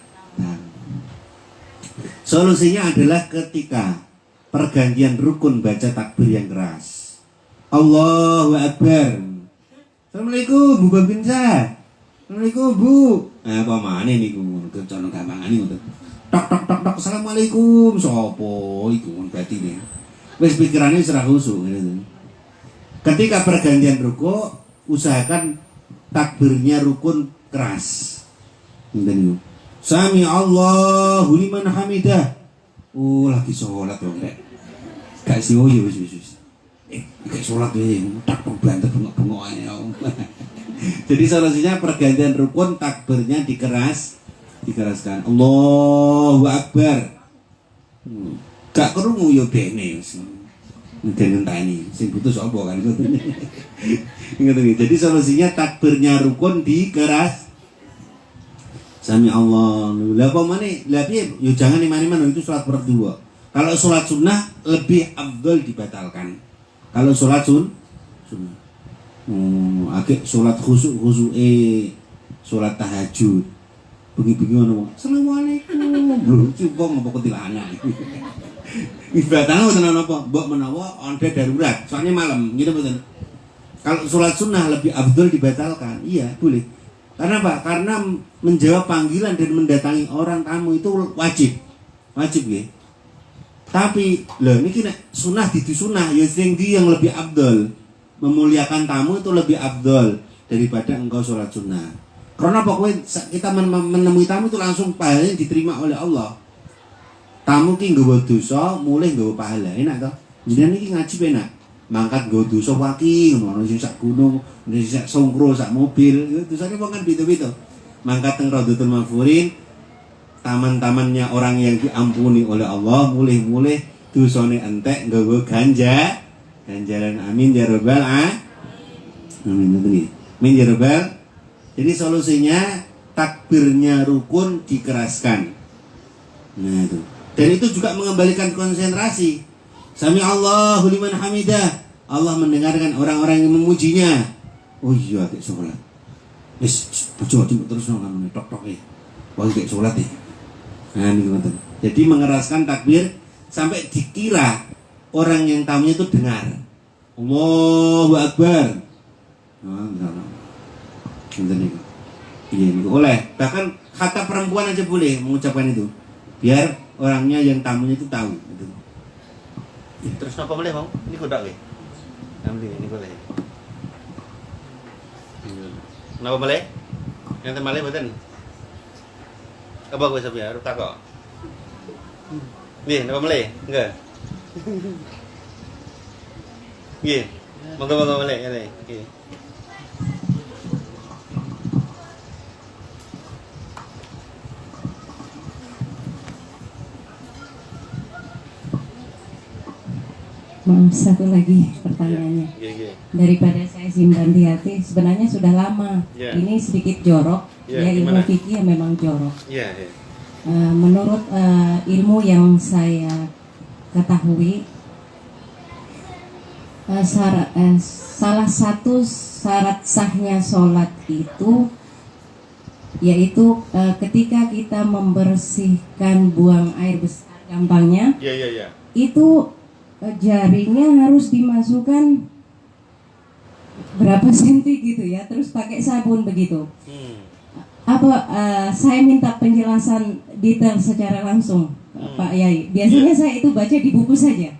Solusinya adalah ketika pergantian rukun baca takbir yang keras. Allahu Akbar. Assalamualaikum Bu Babinsa. Assalamualaikum Bu. Apa mana niku kencono gampangane ngoten. Tok tok tok tok Assalamualaikum. Sopo iku berarti ne. Wis pikirane ora khusuk gitu. Ketika pergantian ruku, usahakan takbirnya rukun keras. Ngene niku. Sami Allahu liman hamidah. Oh lagi sholat dong rek. Gak sih oh ya wis. Kayak sholat ya, tak banter bengok-bengok aja. Jadi solusinya pergantian rukun takbirnya dikeraskan. Allahu Akbar. Gak kerungu yo bene wis. Ngenteni sing butuh sapa kan gitu. Jadi solusinya takbirnya rukun dikeras. Sami Allah. Lah apa maneh? Lah piye? Yo jangan imani-imani itu salat berdua. Kalau salat sunnah lebih afdal dibatalkan. Kalau salat sunnah. Agak salat khusuk salat tahajud. Bengi-bengi ngono. Assalamualaikum. Lho, cukup ngopo kuntilanak. Ibadahnya tenan apa? Mbok menawa onda darurat. Soalnya malam, gitu betul. Kalau salat sunnah lebih afdal dibatalkan. Iya, boleh. Karena apa? Karena menjawab panggilan dan mendatangi orang tamu itu wajib ya. Tapi loh ini kena sunnah didu sunnah ya sing yang lebih abdol. Memuliakan tamu itu lebih abdol daripada engkau sholat sunnah. Karena pokoknya kita menemui tamu itu langsung pahalanya diterima oleh Allah. Tamu ki nggawa dosa, mulih nggawa pahala. Enak toh? Jenengan iki ngaji enak. Mangkat nggawa dosa waki ngono sing sak gunung, sing sak songkro, sak mobil, itu dosane wong kan beda-beda. Mangkat teng Raudhatul Maghfurin, taman-tamannya orang yang diampuni oleh Allah, mulih-mulih dosane entek nggawa ganjaran amin ya rabbal alamin. Amin ya rabbal. Jadi solusinya takbirnya rukun dikeraskan. Nah itu. Dan itu juga mengembalikan konsentrasi. Sami Allahu liman hamidah. Allah mendengarkan orang-orang yang memujinya. Oh iya, kayak sholat. Bojo terus nang tok-tok e. Wah, kayak sholat e. Nah, ini ngoten. Jadi mengeraskan takbir sampai dikira orang yang tamunya itu dengar. Allahu Akbar. Nah, enggak. Iya, boleh. Bahkan kata perempuan aja boleh mengucapkan itu. Biar orangnya yang tamunya itu tahu gitu. Terus apa boleh mau? Ini kodak ke? Ambil ini boleh. Kenapa boleh? Yang temalih betul. Apa gue sabi harus takok. Nih, kenapa boleh? Enggak. Iya. Moga boleh ya nih. Iya. Maaf, satu lagi pertanyaannya. Daripada saya simpan di hati, sebenarnya sudah lama. Ini sedikit jorok. Ya, ilmu fikih memang jorok. Menurut ilmu yang saya ketahui, salah satu syarat sahnya sholat itu yaitu ketika kita membersihkan buang air besar, gampangnya itu jarinya harus dimasukkan berapa senti gitu ya, terus pakai sabun begitu. Saya minta penjelasan detail secara langsung, Pak Yai. Biasanya saya itu baca di buku saja.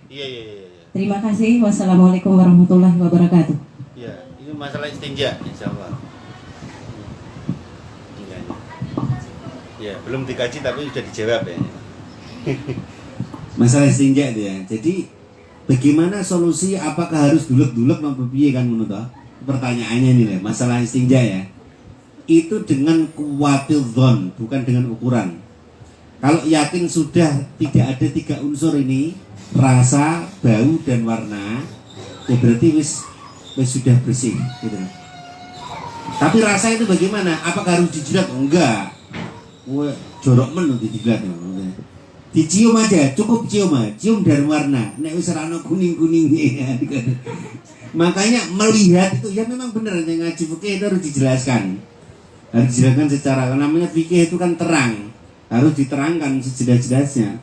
Terima kasih. Wassalamualaikum warahmatullahi wabarakatuh. Iya, ini masalah istinja, insyaallah. Ya, belum dikaji tapi sudah dijawab ya. Masalah istinja itu ya. Jadi bagaimana solusi, apakah harus dulek-dulek apa piye kan menurut toh? Pertanyaannya ini lah, masalah istinja ya. Itu dengan kuwatil dzon, bukan dengan ukuran. Kalau yakin sudah tidak ada 3 unsur ini, rasa, bau dan warna, ya berarti wis sudah bersih gitu. Tapi rasa itu bagaimana? Apakah harus dijilat? Enggak. Wah, jorok men dijilat. Dicium aja, cukup cium aja. Cium dan warna. Nek wis ora ana kuning-kuningnya. Makanya melihat itu ya memang benar, yang ngaji fikih itu harus dijelaskan. Harus dijelaskan secara, namanya fikih itu kan terang. Harus diterangkan sejelas-jelasnya.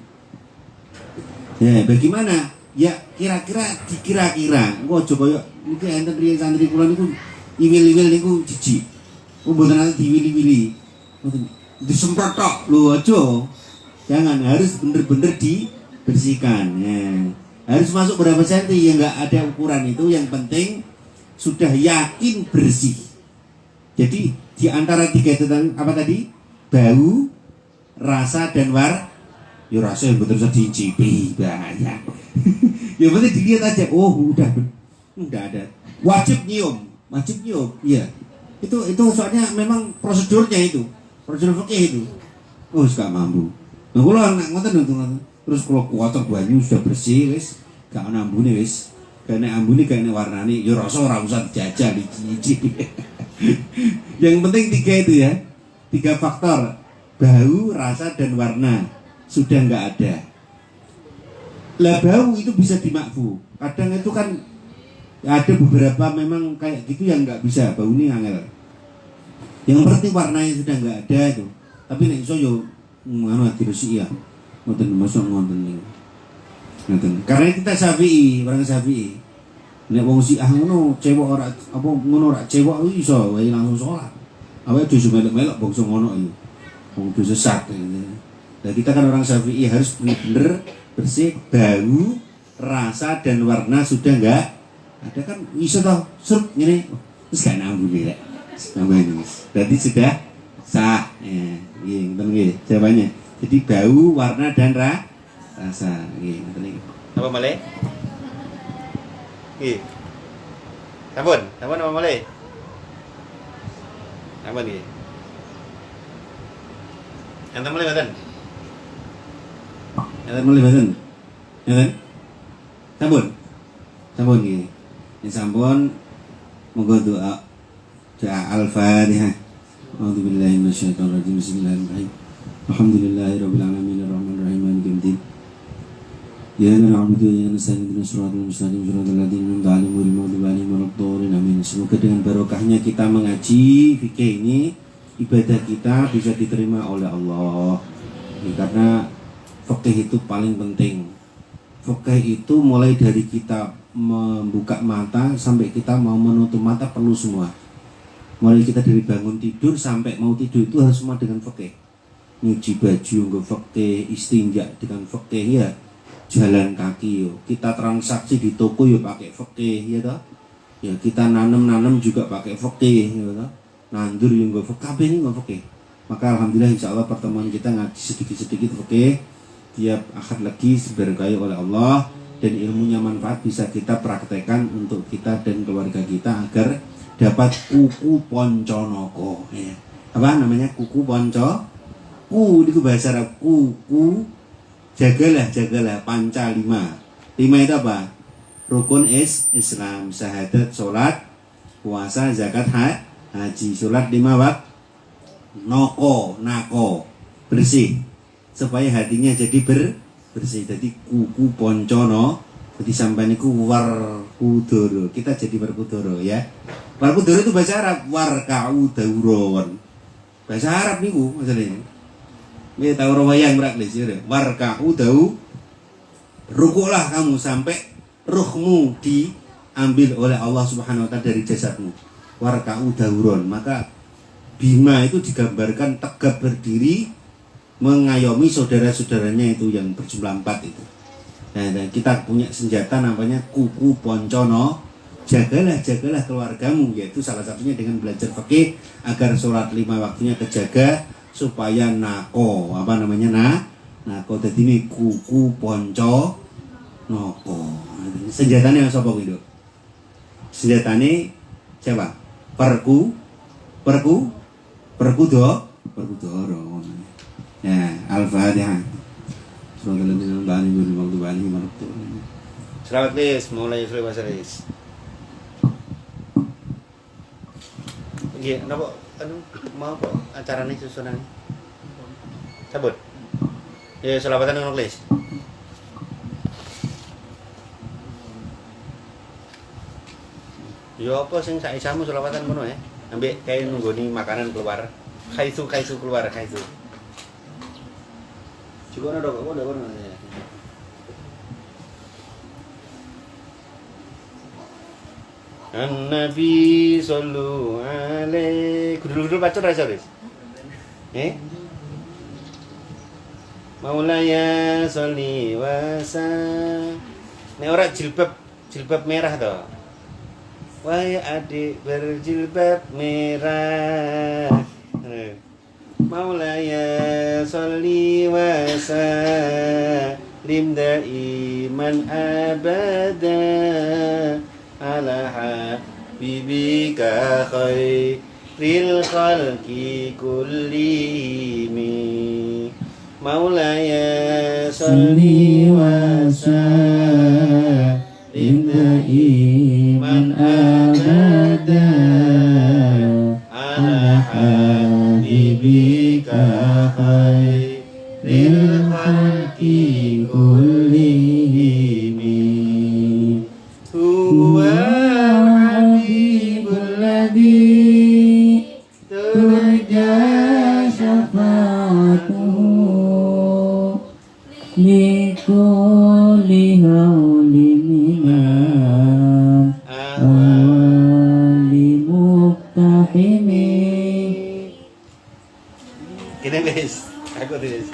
Ya, bagaimana? Ya kira-kira dikira-kira. Engko aja koyo iki enten riyen santri kula niku iwil-iwil niku jijik. Mboten ate diwili-wili. Mboten disemprot tok. Lho aja. Jangan, harus bener-bener dibersihkan. Ya. Harus masuk berapa senti ya, nggak ada ukuran itu. Yang penting sudah yakin bersih. Jadi di antara 3 itu apa tadi? Bau, rasa dan ya rasa yang betul saja dicipi bahaya. Ya penting dilihat aja. Oh udah ada. Wajib nyium. Iya. Itu soalnya memang prosedurnya itu. Prosedur fikih itu. Oh gak mampu. Nah kalau anak ngoten terus kalau kuatir banyu sudah bersih wis, gak ana ambune wis. Gak ana ambune gak ana warnane, ya rasa ora usah dijajal iki. Yang penting 3 itu ya. 3 faktor. Bau, rasa dan warna sudah nggak ada. Lah bau itu bisa dimakfu. Kadang itu kan ada beberapa memang kayak gitu yang nggak bisa, bau ini angel. Yang penting warnanya sudah nggak ada itu. Tapi nek iso yo ngono diresiki ya. Ngoten masuk ngoten niku. Ngoten. Karena kita Syafi'i, orang Syafi'i. Nek wong Syiah ngono cewek ora apa ngono ora cewek iso wae langsung salat. Awake dhewe melok-melok bangsa ngono iki. Wong dhewe sesat. Nah kita kan orang Syafi'i harus benar-benar bersih, bau, rasa dan warna sudah enggak ada kan iso toh serut ngene. Wis gak nambune rek. Namanya berarti sudah sah. Ya, nggih ngoten nggih jawabannya. Jadi bau, warna dan rasa. Nggih ngoten nggih. Apa malih? Nggih. Sampun apa malih? Apa nggih? Enten mulai mboten? Enten mulai mboten? Enten? Sampun nggih. Yen sampun monggo doa Al-Fatihah. A'udzubillahi minasyaitonir rajim. Bismillahirrahmanirrahim. Alhamdulillahirabbil alamin arrahmanir rahim maliki yaumiddin. Iyyaka na'budu wa iyyaka nasta'in ihdinas siratal mustaqim siratal ladzina an'amta 'alaihim ghairil maghdubi 'alaihim waladdallin. Amin. Semoga dengan barokahnya kita mengaji fikih ini, ibadah kita bisa diterima oleh Allah. Ya, karena fikih itu paling penting. Fikih itu mulai dari kita membuka mata sampai kita mau menutup mata perlu semua. Mulai kita dari bangun tidur sampai mau tidur itu harus semua dengan fikih. Nyuci baju nggo fikih, istinja dengan fikih ya. Jalan kaki yo. Kita transaksi di toko yo pakai fikih ya toh. Ya kita nanam juga pakai fikih ya toh. Nandur yang gue kabeh ini gue fikih. Maka alhamdulillah insyaallah pertemuan kita ngaji sedikit-sedikit fikih. Tiap akad lagi diberkahi oleh Allah dan ilmunya manfaat bisa kita praktekkan untuk kita dan keluarga kita agar dapat kuku ponconoko. Ya. Apa namanya kuku ponco? Itu bahasa Arab kuku. Jagalah panca 5. 5 itu apa? Rukun Islam, syahadat, sholat, puasa, zakat, haji. Sholat 5 waktu, nako bersih supaya hatinya jadi bersih. Jadi kuku poncono. Jadi sampai niku warkudoro. Kita jadi warkudoro ya. Warkudoro itu bahasa Arab. Warkaudaron. Bahasa Arab niku maksudnya. Ini tahu rawayang beraklis ya. Warkaudau. Rukuklah kamu sampai ruhmu diambil oleh Allah Subhanahu wa taala dari jasadmu. Warkaudaron. Maka Bima itu digambarkan tegap berdiri mengayomi saudara-saudaranya itu yang berjumlah 4 itu. Nah, kita punya senjata namanya kuku poncono. Jagalah keluargamu, yaitu salah satunya dengan belajar fikih agar sholat 5 waktunya kejaga, supaya nako apa namanya nako dadi ini kuku ponco noko. Senjatanya sapa kuwi, Nduk? Senjatane siapa? Perkudoro. Ya, Al-Fatihah. Selamat Lis, mulai selesai Lis. Iya, napa mau apa acarane susunan? Cabut. Ya, selawatan ngono Lis. Yo apa sing sak isamu selawatan ngono ya? Ambek kayak nunggoni makanan keluar. Kaisu keluar kaisu. Juga ada kok ada kono ya. An-Nabi sallu alaihi. Gudul-gudul pacur ra Ris? Maulaya sholli wa sallim. Nek ora jilbab merah to. Wahai adik berjilbab merah. Maulaya sholli wa sallim daiman abada ala habibika khairil khalqi kullihim. Maulaya sholli wa sallim daiman abada ala habibika khairil khalqi kullihim. Huwa habibul ladzi turja syafa'atuhu likulli haulin minam awali muktahimi. Kini guys, aku guys,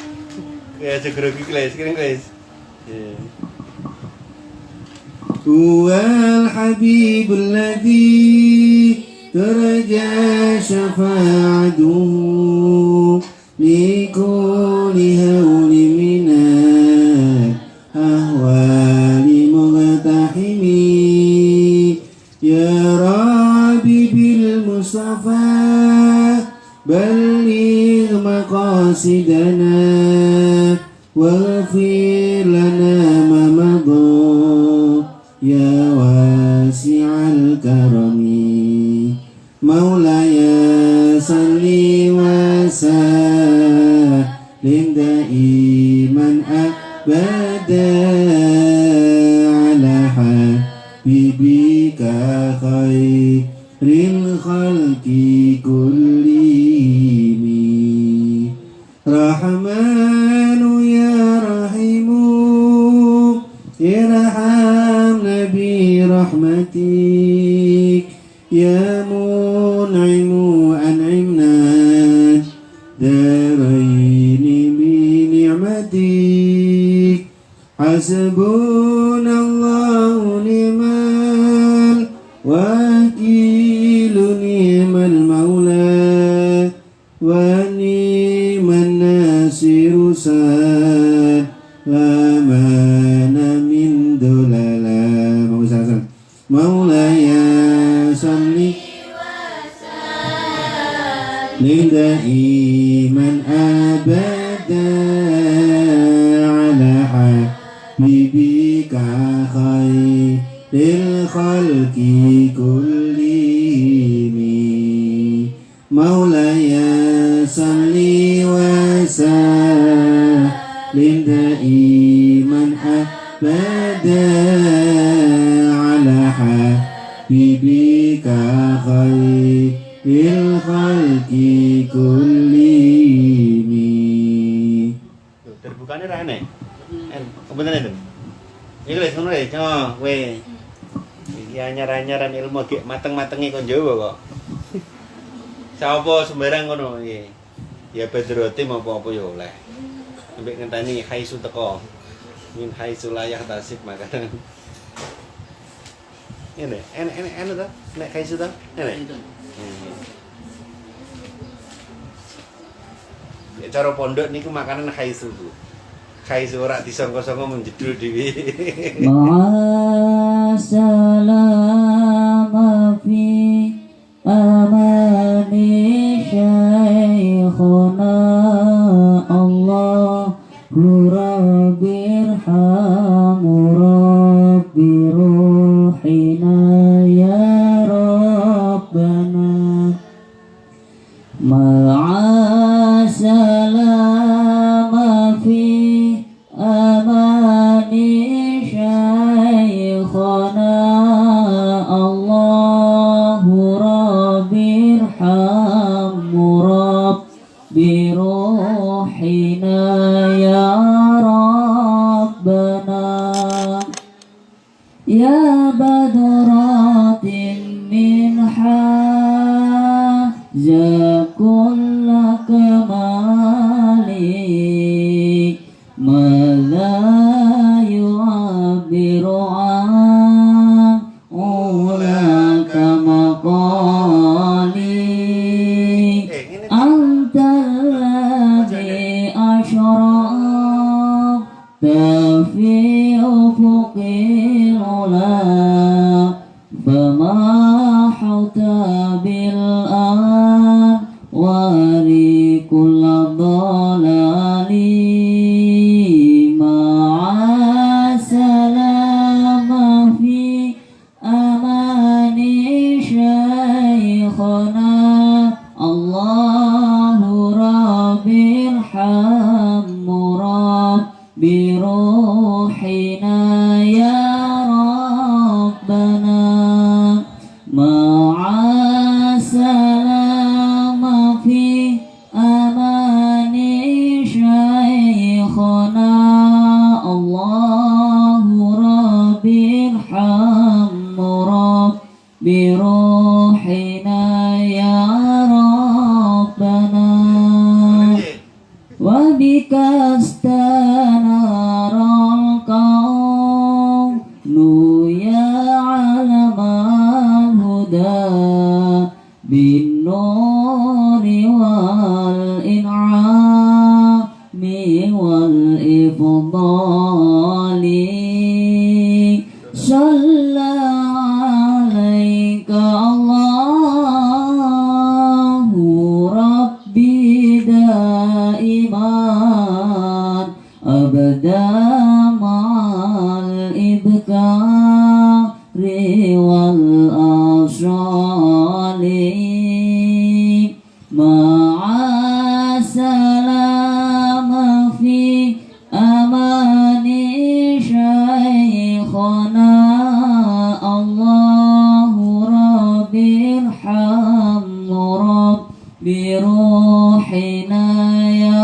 kayak segrogi guys, kini guys. Huwal habibul ladzi turja syafa'atuhu likulli haulin minal ahwali muqtahimi. Ya Rabbi bil Mustafa balligh maqasidana waghfir lana ma madha ya wasi'al karami. Maulaya salli wa sallim daiman abada ala habibika khairil khalqi kullihim. Rahmanu ya rahimu irham nabi rahmatik ya mun'imu an'imna daraini bi ni'matik. Hasbunallahu ni'mal wakil ni'mal maula wa ni'man nasiru salamana min dolala. Maulaya salli daiman abada ala habibika khairil khalqi kullihim. Maulaya salli wa sallim daiman abada ala habibika khairil khalqi kullihim. Terbukanya ra aneh. Bener itu. Iki lho ngono ya, kowe. Iki anyar-anyaran ilmu gek mateng-matenge kon Jawa kok. Sapa sembarang ngono iki. Ya bedrote apa-apa ya oleh. Sampai ngenteni haisu teko. Min haisu layah tasib makanan. Ini enak ta? Nek haisu ta? Enak. Cara pondok niku makanan khaisu. Khaisu ora disangka-sangka menjedul dhewe. Ma'asalama fi amani syaikhuna Allahu rabbirhamu rabbi ruhina ya rabbana ma'asalama fi amani syaikhana Allahu rabbirhamu rabbi ruhina ya rabbana ya badratin minha zakulla kamali la yu'abbiru an ulaka maqali anta alladhi ashraqta fi ufuqil ula fama hauta bil anwari kulla dhalali Allahu rabbirhammu rabbi ruhina ya rabbana ma'asalama fi amani syaikhana Allahu rabbirhammu rabbi ruhina ya rabbana wa bika astanara al-kaunu ya alamal huda bin nuri wal in'ami wal ifdali salla alaika Allahu rabbi daiman abda ma'al ibkari wal asrali ma'asalama fi amani syaikhana Allahu rabbirhammu rabbi ruhina ya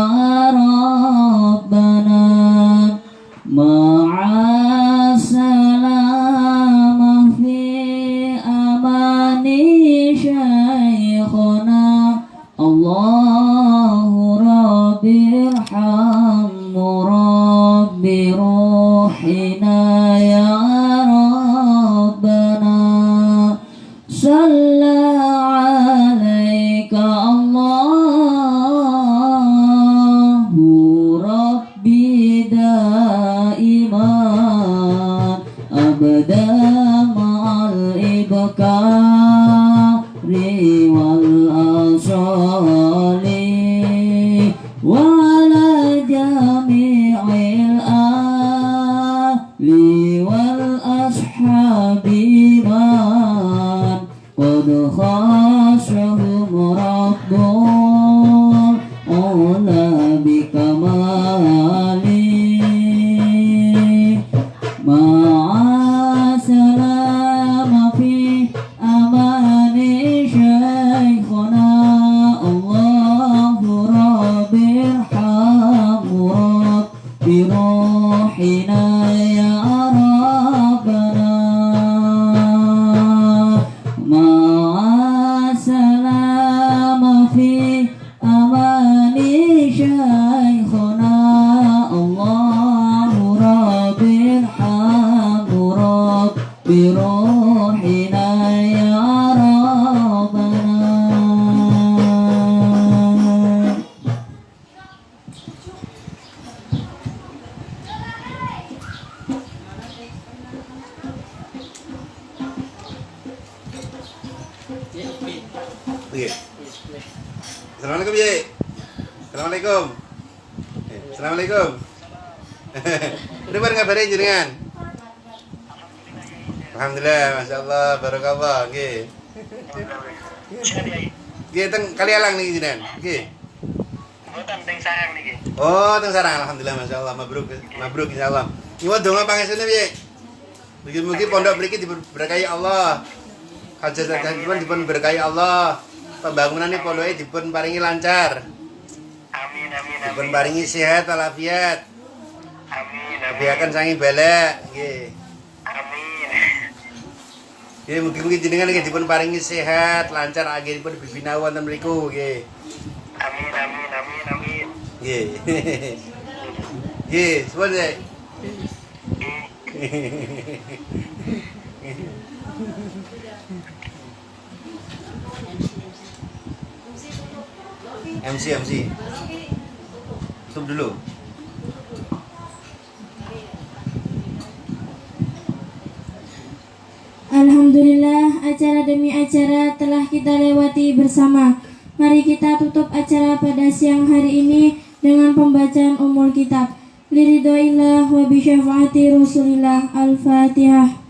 rabbana ma'asalama fi amani syaikhana Allahu rabbirhammu rabbi ruhina ya rabbana salla alaika Allahu rabbi daiman abda ma'al ibkari wal asali wa ala jami'il ali wal ashabi man qad khashahum rabbul ula bikamali ma'asalama fi amani syaikhuna Allahu rabbirhammu rabbi ruhina ya rabbana Oke. Assalamualaikum Ye. Assalamualaikum. Assalamualaikum. Udah bar ngabarin jenengan? Alhamdulillah, Masya Allah, barakallah, nggih. Nggih, teng Kalialang niki jenengan. Nggih. Mboten teng sarang niki. Oh, teng sarang, alhamdulillah, Masya Allah, mabruk, mabruk insyaallah. Nyuwun donga pangesune piye? Mugi-mugi pondok mriki diberkahi Allah. Hajat-hajatipun dipun berkahi Allah. Pembangunane pondoke dipun paringi lancar. Amin amin Dipun amin. paringi sehat walafiat. Amin Kebiakan amin. sangi balak, nggih. Amin. Nggih, mugi-mugi jenengan nggih dipun paringi sehat, lancar anggenipun bibina wonten mriku, nggih. Amin amin amin amin. Nggih. Nggih, suwun Dek. MC. Tutup dulu. Alhamdulillah, acara demi acara telah kita lewati bersama. Mari kita tutup acara pada siang hari ini dengan pembacaan Ummul Kitab. Liridhoillah wa bisyafaati Rasulillah. Al-Fatihah.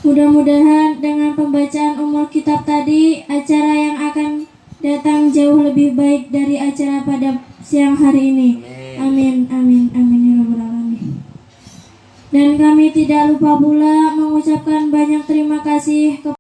Mudah-mudahan dengan pembacaan Ummul Kitab tadi, acara yang akan datang jauh lebih baik dari acara pada siang hari ini. Amin, amin, amin ya rabbal alamin. Dan kami tidak lupa pula mengucapkan banyak terima kasih kepada